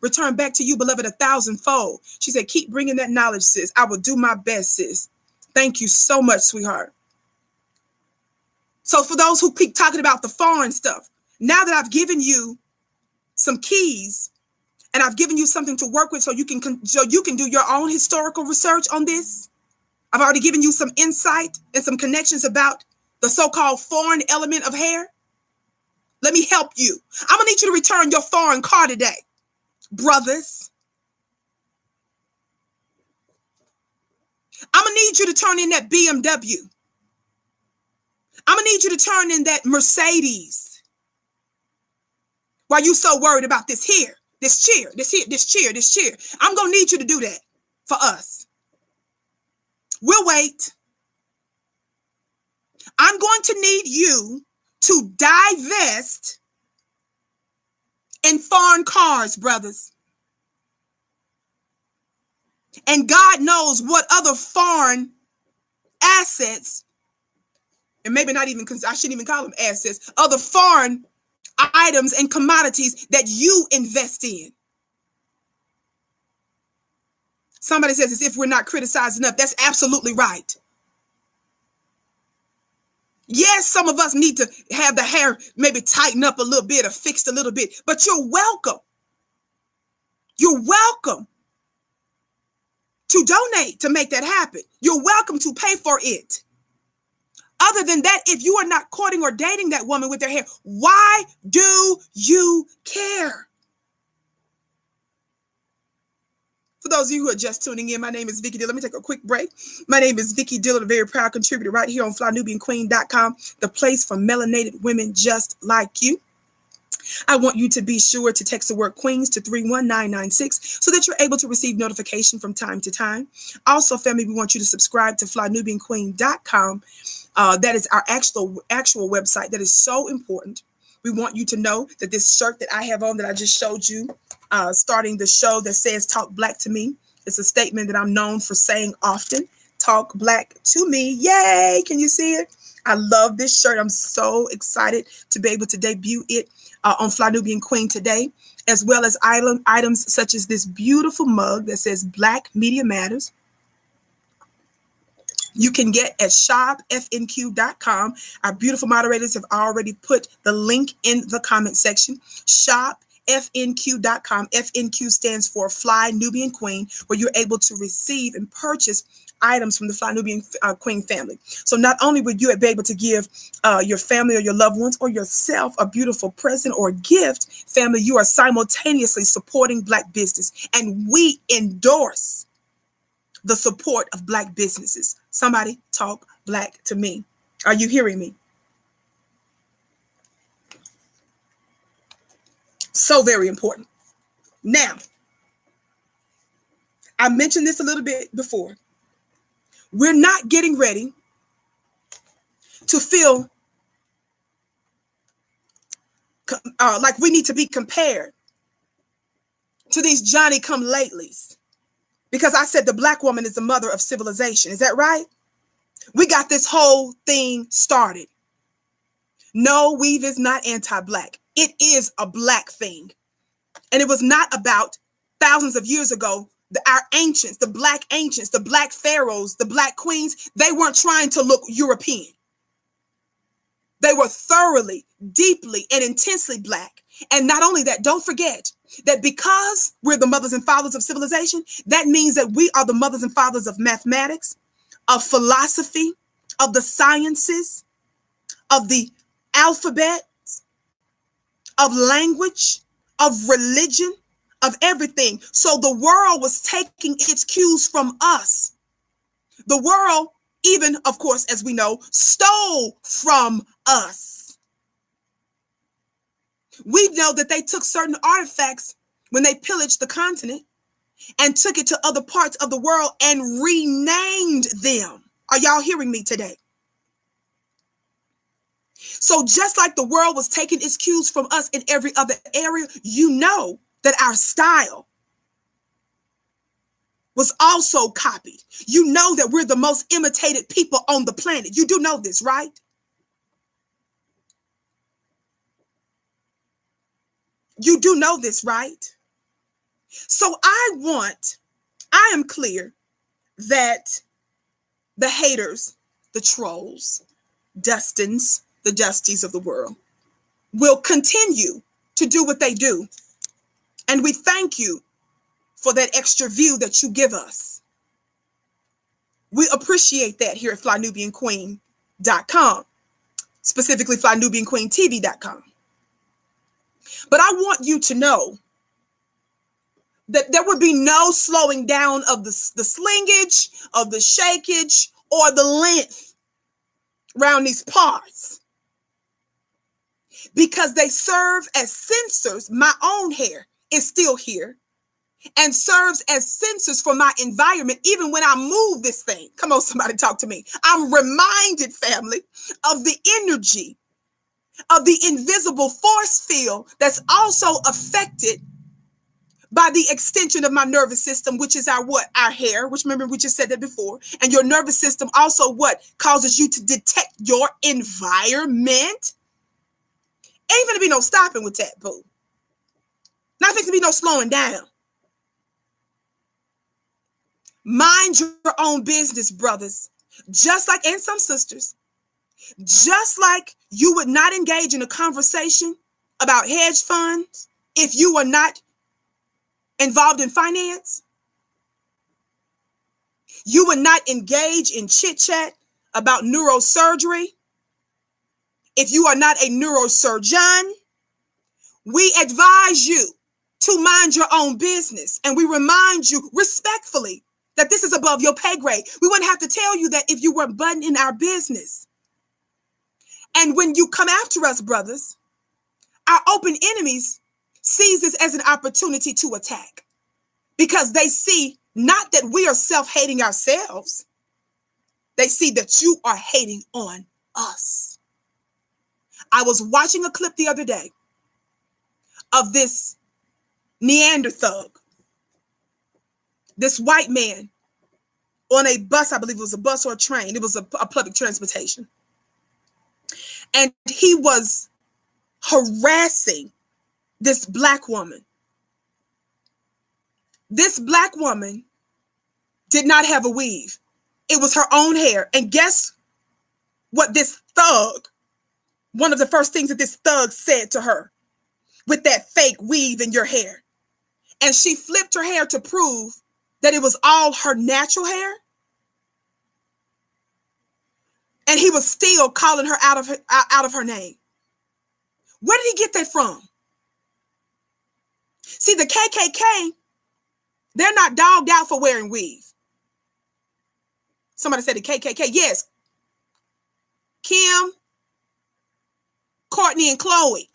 returned back to you, beloved, 1,000-fold. She said, keep bringing that knowledge, sis. I will do my best, sis. Thank you so much, sweetheart. So for those who keep talking about the foreign stuff, now that I've given you some keys and I've given you something to work with so you can do your own historical research on this, I've already given you some insight and some connections about the so-called foreign element of hair. Let me help you. I'm going to need you to return your foreign car today, brothers. I'm going to need you to turn in that BMW. I'm going to need you to turn in that Mercedes. Why you so worried about this here, this chair, this here, this chair, this chair? I'm going to need you to do that for us. We'll wait. I'm going to need you to divest in foreign cars, brothers. And God knows what other foreign assets, and maybe not even, because I shouldn't even call them assets, other foreign items and commodities that you invest in. Somebody says, as if we're not criticized enough. That's absolutely right. Yes, some of us need to have the hair maybe tighten up a little bit or fixed a little bit, but you're welcome. You're welcome to donate to make that happen. You're welcome to pay for it. Other than that, if you are not courting or dating that woman with their hair, why do you care? For those of you who are just tuning in, my name is Vicki Dillard. Let me take a quick break. My name is Vicki Dillard, a very proud contributor right here on FlyNubianQueen.com, the place for melanated women just like you. I want you to be sure to text the word Queens to 31996 so that you're able to receive notification from time to time. Also, family, we want you to subscribe to FlyNubianQueen.com. That is our actual website. That is so important. We want you to know that this shirt that I have on that I just showed you, starting the show, that says "Talk Black to Me." It's a statement that I'm known for saying often. Talk Black to me. Yay! Can you see it? I love this shirt. I'm so excited to be able to debut it on Fly Nubian Queen today, as well as items such as this beautiful mug that says "Black Media Matters." You can get at shopfnq.com. Our beautiful moderators have already put the link in the comment section. Shopfnq.com. FNQ stands for Fly Nubian Queen, where you're able to receive and purchase items from the Fly Nubian Queen family. So not only would you be able to give your family or your loved ones or yourself a beautiful present or gift, family, you are simultaneously supporting Black business. And we endorse the support of Black businesses. Somebody talk Black to me. Are you hearing me? So very important. Now, I mentioned this a little bit before. We're not getting ready to feel like we need to be compared to these Johnny-come-latelys. Because I said the Black woman is the mother of civilization. Is that right? We got this whole thing started. No, weave is not anti-Black. It is a Black thing. And it was not about thousands of years ago. Our ancients, the Black ancients, the Black pharaohs, the Black queens, they weren't trying to look European. They were thoroughly, deeply, and intensely Black. And not only that, don't forget that because we're the mothers and fathers of civilization, that means that we are the mothers and fathers of mathematics, of philosophy, of the sciences, of the alphabet, of language, of religion, of everything. So the world was taking its cues from us. The world, even, of course, as we know, stole from us. We know that they took certain artifacts when they pillaged the continent and took it to other parts of the world and renamed them. Are y'all hearing me today? So just like the world was taking its cues from us in every other area, you know that our style was also copied. You know that we're the most imitated people on the planet. You do know this, right? You do know this, right? So I am clear that the haters, the trolls, Dustins, the Dusties of the world will continue to do what they do. And we thank you for that extra view that you give us. We appreciate that here at FlyNubianQueen.com, specifically FlyNubianQueenTV.com. But I want you to know that there would be no slowing down of the slingage, of the shakeage, or the length around these parts because they serve as sensors. My own hair is still here and serves as sensors for my environment. Even when I move this thing, come on, somebody talk to me. I'm reminded, family, of the energy of the invisible force field that's also affected by the extension of my nervous system, which is our what? Our hair, which remember we just said that before. And your nervous system also what? Causes you to detect your environment. Ain't gonna be no stopping with that, boo. Not gonna be no slowing down. Mind your own business, brothers. Just like, and some sisters, just like you would not engage in a conversation about hedge funds if you were not involved in finance. You would not engage in chit chat about neurosurgery if you are not a neurosurgeon. We advise you to mind your own business, and we remind you respectfully that this is above your pay grade. We wouldn't have to tell you that if you weren't buttoned in our business. And when you come after us, brothers, our open enemies sees this as an opportunity to attack because they see not that we are self-hating ourselves. They see that you are hating on us. I was watching a clip the other day of this Neanderthal, this white man on a bus. I believe it was a bus or a train. It was a public transportation. And he was harassing this black woman. This black woman did not have a weave. It was her own hair. And guess what this thug, one of the first things that this thug said to her, with that fake weave in your hair. And she flipped her hair to prove that it was all her natural hair. And he was still calling her out of her name. Where did he get that from? See, the KKK, they're not dogged out for wearing weave. Somebody said the KKK. Yes. Kim, Courtney, and Chloe.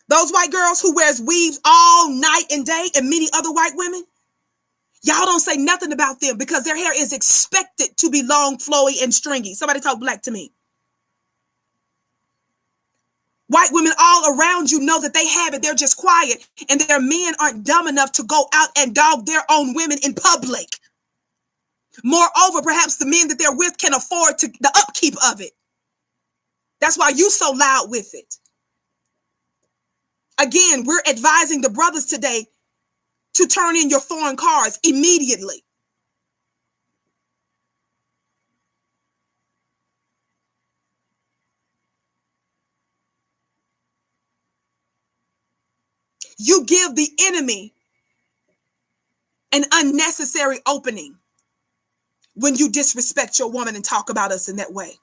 Those white girls who wears weaves all night and day, and many other white women, y'all don't say nothing about them because their hair is expected to be long, flowy, and stringy. Somebody talk black to me. White women all around you know that they have it. They're just quiet. And their men aren't dumb enough to go out and dog their own women in public. Moreover, perhaps the men that they're with can afford the upkeep of it. That's why you so loud with it. Again, we're advising the brothers today to turn in your foreign cars immediately. You give the enemy an unnecessary opening when you disrespect your woman and talk about us in that way.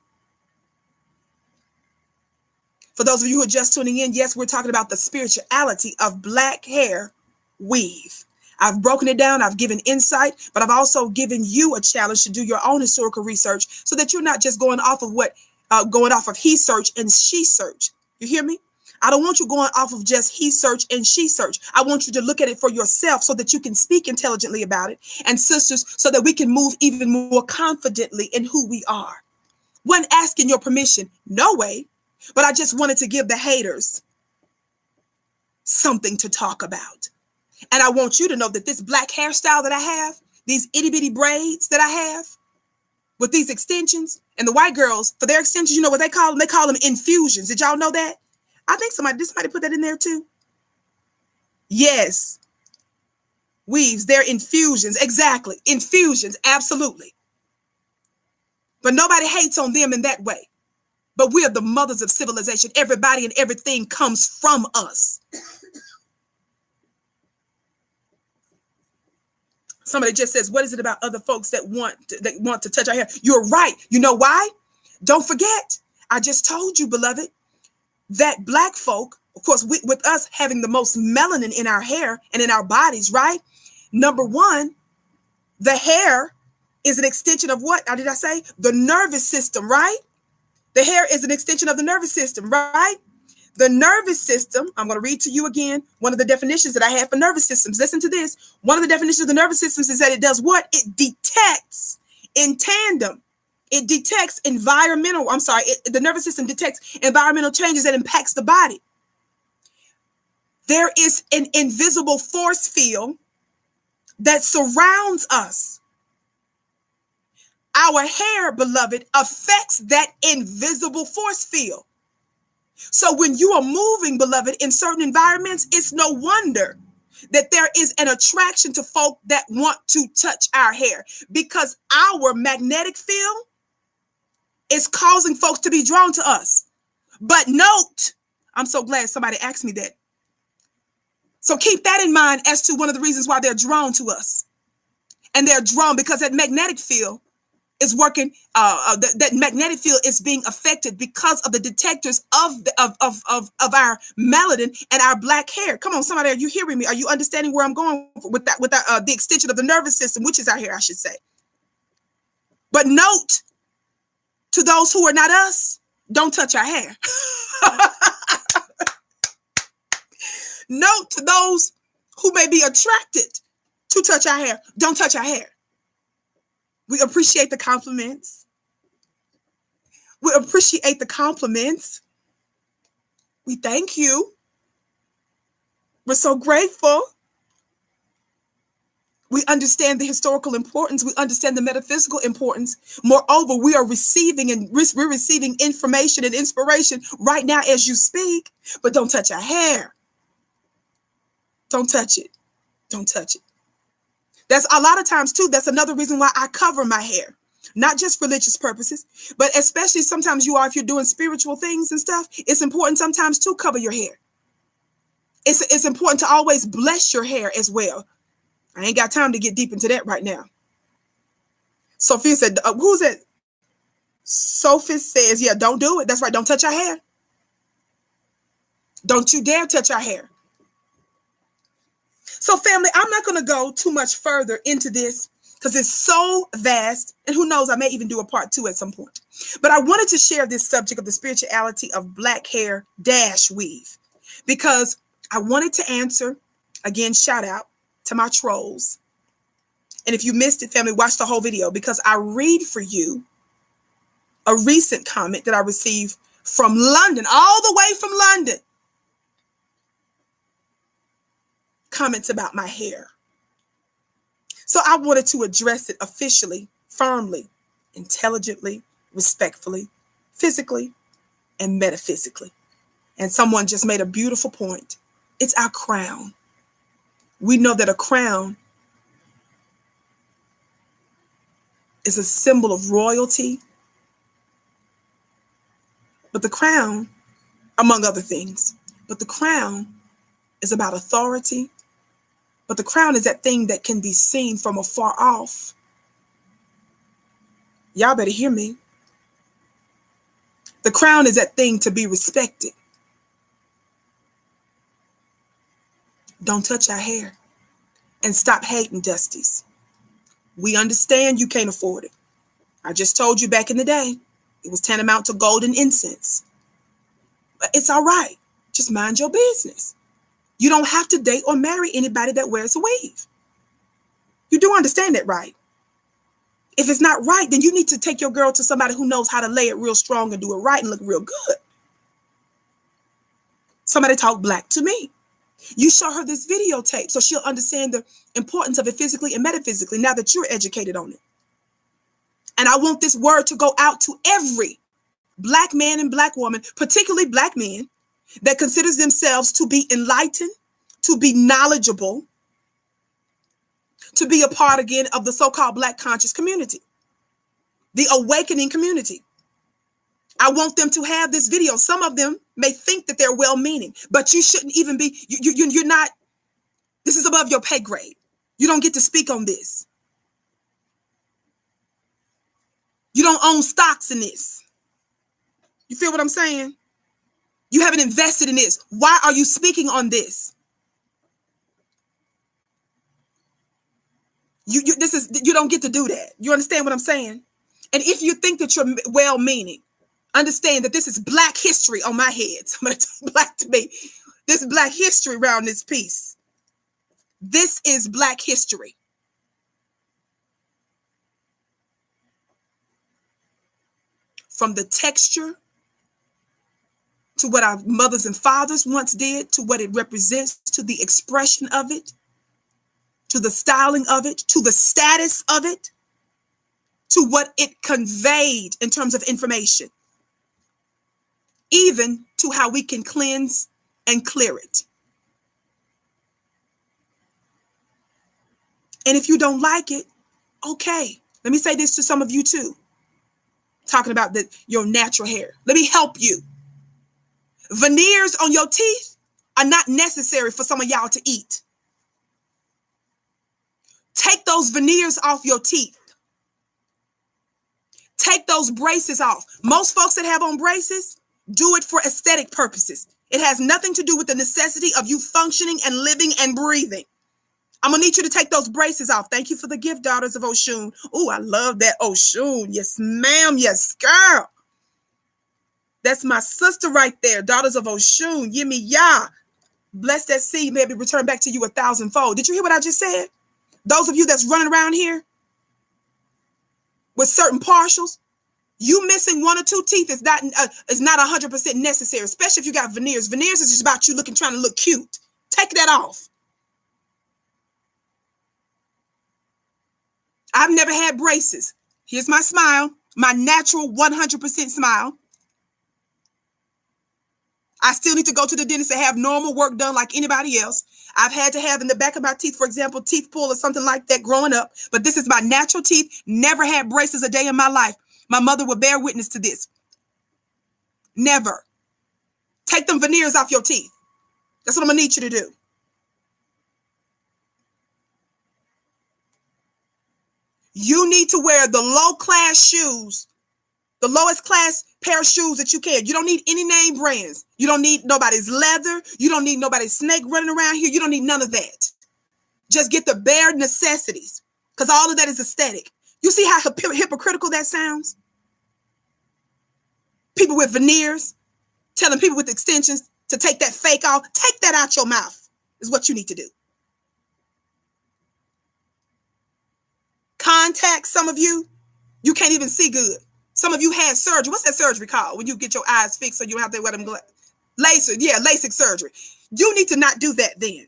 For those of you who are just tuning in, yes, we're talking about the spirituality of black hair weave. I've broken it down. I've given insight, but I've also given you a challenge to do your own historical research so that you're not just going off of he search and she search. You hear me? I don't want you going off of just he search and she search. I want you to look at it for yourself so that you can speak intelligently about it. And sisters, so that we can move even more confidently in who we are. Wasn't asking your permission. No way. But I just wanted to give the haters something to talk about. And I want you to know that this black hairstyle that I have, these itty bitty braids that I have with these extensions, and the white girls, for their extensions, you know what they call them? They call them infusions. Did y'all know that? I think somebody put that in there too. Yes. Weaves, they're infusions. Exactly. Infusions. Absolutely. But nobody hates on them in that way. But we are the mothers of civilization. Everybody and everything comes from us. Somebody just says, what is it about other folks that want to touch our hair? You're right. You know why? Don't forget. I just told you, beloved, that black folk, of course, with us having the most melanin in our hair and in our bodies, right? Number one, the hair is an extension of what? How did I say? The nervous system, right? The hair is an extension of the nervous system, right? The nervous system, I'm going to read to you again one of the definitions that I have for nervous systems. Listen to this. One of the definitions of the nervous systems is that it does what? It detects in tandem. It detects the nervous system detects environmental changes that impacts the body. There is an invisible force field that surrounds us. Our hair, beloved, affects that invisible force field. So when you are moving, beloved, in certain environments, it's no wonder that there is an attraction to folk that want to touch our hair, because our magnetic field is causing folks to be drawn to us. But note, I'm so glad somebody asked me that. So keep that in mind as to one of the reasons why they're drawn to us. And they're drawn because that magnetic field is working. That magnetic field is being affected because of the detectors of our melanin and our black hair. Come on, somebody, are you hearing me? Are you understanding where I'm going with that? With the extension of the nervous system, which is our hair, I should say. But note, to those who are not us, don't touch our hair. Note to those who may be attracted to touch our hair, don't touch our hair. We appreciate the compliments. We appreciate the compliments. We thank you. We're so grateful. We understand the historical importance. We understand the metaphysical importance. Moreover, we are receiving we're receiving information and inspiration right now as you speak. But don't touch our hair. Don't touch it. Don't touch it. That's a lot of times too. That's another reason why I cover my hair, not just for religious purposes, but especially sometimes if you're doing spiritual things and stuff, it's important sometimes to cover your hair. It's important to always bless your hair as well. I ain't got time to get deep into that right now. Sophia said, who's that? Sophie says, yeah, don't do it. That's right. Don't touch our hair. Don't you dare touch our hair. So family, I'm not going to go too much further into this because it's so vast, and who knows, I may even do a part 2 at some point. But I wanted to share this subject of the spirituality of black hair dash weave because I wanted to answer, again, shout out to my trolls. And if you missed it, family, watch the whole video because I read for you a recent comment that I received from London, all the way from London. Comments about my hair. So I wanted to address it officially, firmly, intelligently, respectfully, physically, and metaphysically. And someone just made a beautiful point. It's our crown. We know that a crown is a symbol of royalty. But the crown, among other things, but the crown is about authority. But the crown is that thing that can be seen from afar off. Y'all better hear me. The crown is that thing to be respected. Don't touch our hair. And stop hating, Dusties. We understand you can't afford it. I just told you back in the day, it was tantamount to golden incense. But it's all right. Just mind your business. You don't have to date or marry anybody that wears a weave. You do understand that, right? If it's not right, then you need to take your girl to somebody who knows how to lay it real strong and do it right and look real good. Somebody talk black to me. You show her this videotape so she'll understand the importance of it physically and metaphysically now that you're educated on it. And I want this word to go out to every black man and black woman, particularly black men, that considers themselves to be enlightened, to be knowledgeable, to be a part again of the so-called black conscious community, the awakening community. I want them to have this video. Some of them may think that they're well-meaning, but you shouldn't even be, you're not, this is above your pay grade. You don't get to speak on this. You don't own stocks in this. You feel what I'm saying? You haven't invested in this. Why are you speaking on this? You don't get to do that. You understand what I'm saying? And if you think that you're well-meaning, understand that this is Black history on my head. Somebody talk Black to me. This is Black history around this piece. This is Black history. From the texture to what our mothers and fathers once did, to what it represents, to the expression of it, to the styling of it, to the status of it, to what it conveyed in terms of information, even to how we can cleanse and clear it. And if you don't like it, okay. Let me say this to some of you too, talking about your natural hair. Let me help you. Veneers on your teeth are not necessary for some of y'all to eat. Take those veneers off your teeth. Take those braces off. Most folks that have on braces do it for aesthetic purposes. It has nothing to do with the necessity of you functioning and living and breathing. I'm going to need you to take those braces off. Thank you for the gift, Daughters of Oshun. Oh, I love that Oshun. Yes, ma'am. Yes, girl. That's my sister right there. Daughters of Oshun. Yimmy Yah. Bless that seed, maybe return back to you 1,000-fold. Did you hear what I just said? Those of you that's running around here with certain partials, you missing one or two teeth is not 100% necessary, especially if you got veneers. Veneers is just about you trying to look cute. Take that off. I've never had braces. Here's my smile, my natural 100% smile. I still need to go to the dentist and have normal work done like anybody else. I've had to have in the back of my teeth, for example, teeth pull or something like that growing up. But this is my natural teeth. Never had braces a day in my life. My mother will bear witness to this. Never. Take them veneers off your teeth. That's what I'm going to need you to do. You need to wear the low-class shoes, the lowest class pair of shoes that you can. You don't need any name brands. You don't need nobody's leather. You don't need nobody's snake running around here. You don't need none of that. Just get the bare necessities, because all of that is aesthetic. You see how hypocritical that sounds? People with veneers telling people with extensions to take that fake off. Take that out your mouth is what you need to do. Contacts, some of you can't even see good. Some of you had surgery. What's that surgery called? When you get your eyes fixed so you don't have to wear them glasses? LASIK. Yeah, LASIK surgery. You need to not do that then.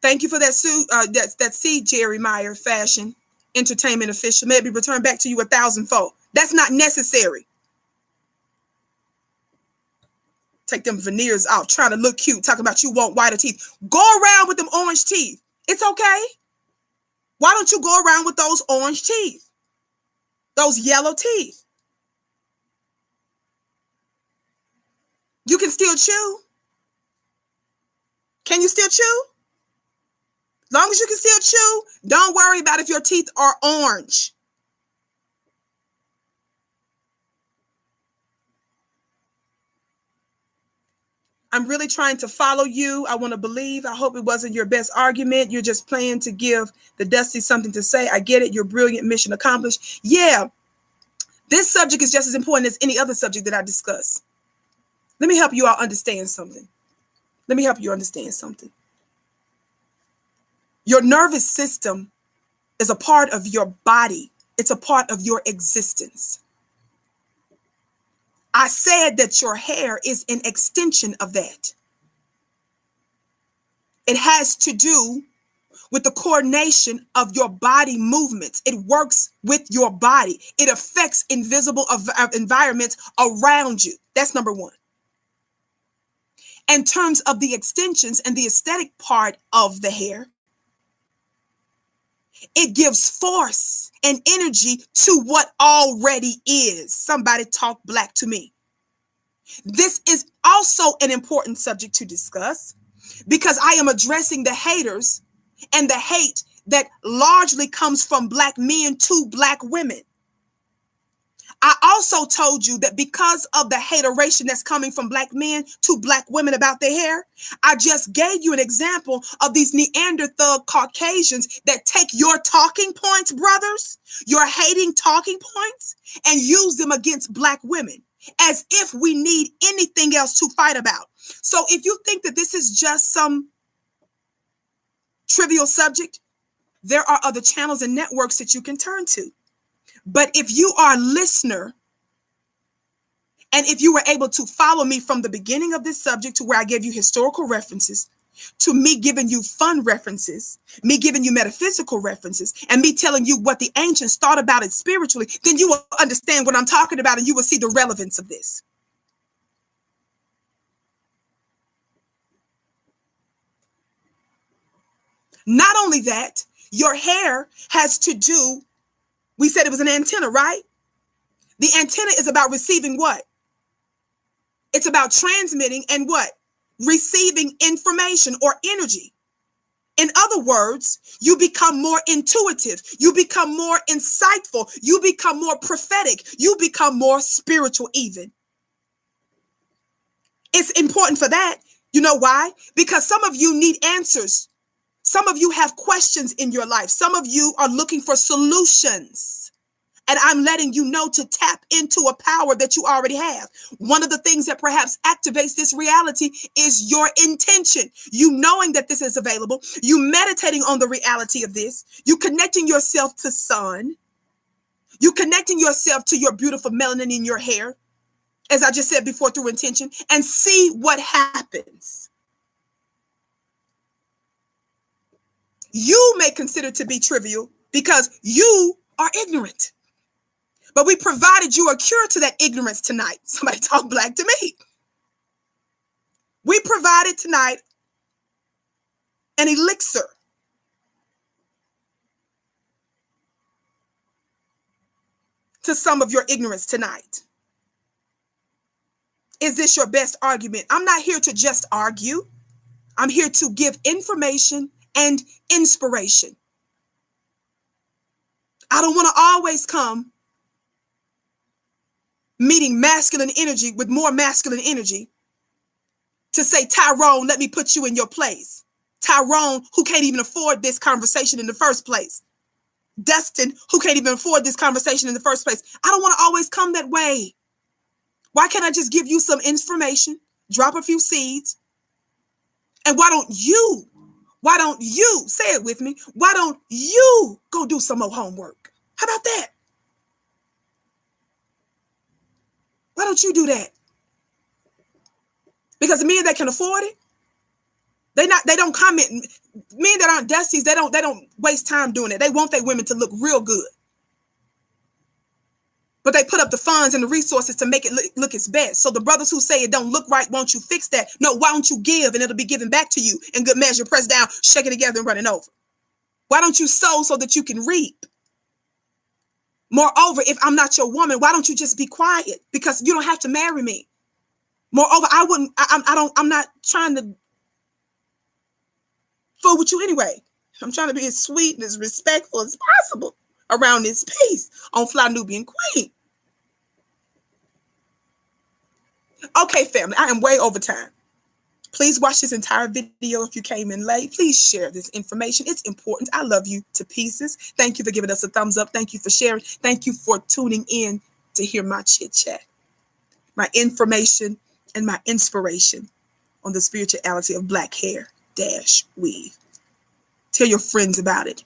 Thank you for that suit. That C. Jerry Meyer fashion entertainment official. Maybe return back to you 1,000-fold. That's not necessary. Take them veneers off, trying to look cute, talking about you want whiter teeth. Go around with them orange teeth. It's okay. Why don't you go around with those orange teeth? Those yellow teeth. You can still chew. Can you still chew? As long as you can still chew, don't worry about if your teeth are orange. I'm really trying to follow you. I want to believe. I hope it wasn't your best argument. You're just playing to give the Dusty something to say. I get it. You're brilliant. Mission accomplished. Yeah. This subject is just as important as any other subject that I discuss. Let me help you all understand something. Let me help you understand something. Your nervous system is a part of your body. It's a part of your existence. I said that your hair is an extension of that. It has to do with the coordination of your body movements. It works with your body. It affects invisible environments around you. That's number one. In terms of the extensions and the aesthetic part of the hair, it gives force and energy to what already is. Somebody talk black to me. This is also an important subject to discuss because I am addressing the haters and the hate that largely comes from black men to black women. I also told you that because of the hateration that's coming from black men to black women about their hair, I just gave you an example of these Neanderthal Caucasians that take your talking points, brothers, your hating talking points, and use them against black women as if we need anything else to fight about. So if you think that this is just some trivial subject, there are other channels and networks that you can turn to. But if you are a listener, and if you were able to follow me from the beginning of this subject to where I gave you historical references, to me giving you fun references, me giving you metaphysical references, and me telling you what the ancients thought about it spiritually, then you will understand what I'm talking about and you will see the relevance of this. Not only that, your hair has to do, we said it was an antenna, right? The antenna is about receiving what? It's about transmitting and what? Receiving information or energy. In other words, you become more intuitive. You become more insightful. You become more prophetic. You become more spiritual even. It's important for that. You know why? Because some of you need answers. Some of you have questions in your life. Some of you are looking for solutions. And I'm letting you know to tap into a power that you already have. One of the things that perhaps activates this reality is your intention. You knowing that this is available. You meditating on the reality of this. You connecting yourself to sun. You connecting yourself to your beautiful melanin in your hair, as I just said before, through intention, and see what happens. You may consider to be trivial because you are ignorant. But we provided you a cure to that ignorance tonight. Somebody talk black to me. We provided tonight an elixir to some of your ignorance tonight. Is this your best argument? I'm not here to just argue. I'm here to give information and inspiration. I don't want to always come meeting masculine energy with more masculine energy to say, Tyrone, let me put you in your place. Tyrone, who can't even afford this conversation in the first place. Dustin, who can't even afford this conversation in the first place. I don't want to always come that way. Why can't I just give you some information, drop a few seeds? And why don't you, say it with me, why don't you go do some more homework? How about that? Why don't you do that? Because the men that can afford it, they don't comment. Men that aren't dusties, they don't waste time doing it. They want their women to look real good. But they put up the funds and the resources to make it look its best. So the brothers who say it don't look right, won't you fix that? No, why don't you give and it'll be given back to you in good measure, pressed down, shake it together and running over? Why don't you sow so that you can reap? Moreover, if I'm not your woman, why don't you just be quiet? Because you don't have to marry me. Moreover, I'm not trying to fool with you anyway. I'm trying to be as sweet and as respectful as possible around this piece on Fly Nubian Queen. Okay, family, I am way over time. Please watch this entire video if you came in late. Please share this information. It's important. I love you to pieces. Thank you for giving us a thumbs up. Thank you for sharing. Thank you for tuning in to hear my chit chat, my information and my inspiration on the spirituality of black hair - weave. Tell your friends about it.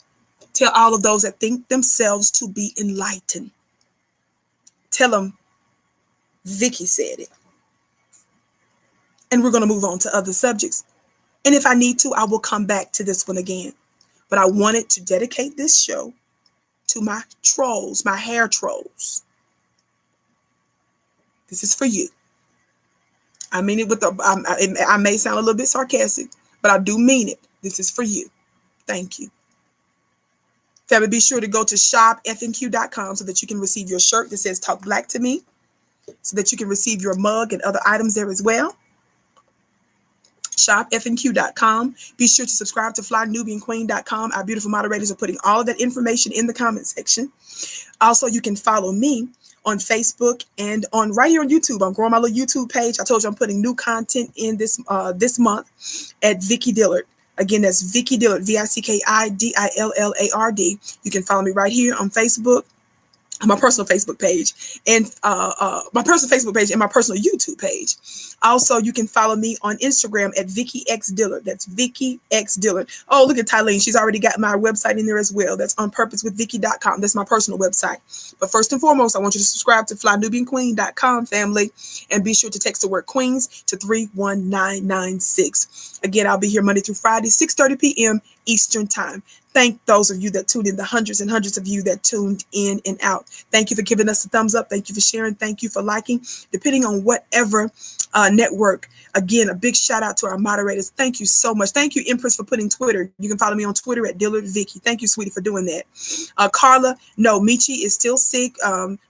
Tell all of those that think themselves to be enlightened. Tell them Vicki said it. And we're going to move on to other subjects. And if I need to, I will come back to this one again. But I wanted to dedicate this show to my trolls, my hair trolls. This is for you. I mean it I may sound a little bit sarcastic, but I do mean it. This is for you. Thank you. Family, be sure to go to shopfnq.com so that you can receive your shirt that says Talk Black to Me, so that you can receive your mug and other items there as well. Shopfnq.com. Be sure to subscribe to flynubianqueen.com. Our beautiful moderators are putting all of that information in the comment section. Also, you can follow me on Facebook, and on right here on YouTube. I'm growing my little YouTube page. I told you I'm putting new content in this month at Vicki Dillard. Again, that's Vicki Dillard, VICKIDILLARD. You can follow me right here on Facebook, my personal Facebook page, and my personal Facebook page and my personal YouTube page. Also, you can follow me on Instagram at Vicki X Dillard. That's Vicki X Dillard. Oh, look at Tylene. She's already got my website in there as well. That's onpurposewithvicky.com. That's my personal website. But first and foremost, I want you to subscribe to flynubianqueen.com, family, and be sure to text the word Queens to 31996. Again, I'll be here Monday through Friday, 6:30 p.m. Eastern Time. Thank those of you that tuned in, the hundreds and hundreds of you that tuned in and out. Thank you for giving us a thumbs up. Thank you for sharing. Thank you for liking, depending on whatever network. Again, a big shout out to our moderators. Thank you so much. Thank you, Empress, for putting Twitter. You can follow me on Twitter at Dillard Vicki. Thank you, sweetie, for doing that. Carla, no, Michi is still sick.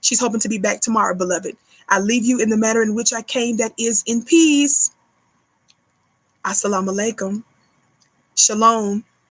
She's hoping to be back tomorrow, beloved. I leave you in the manner in which I came, that is in peace. Assalamu alaikum. Shalom.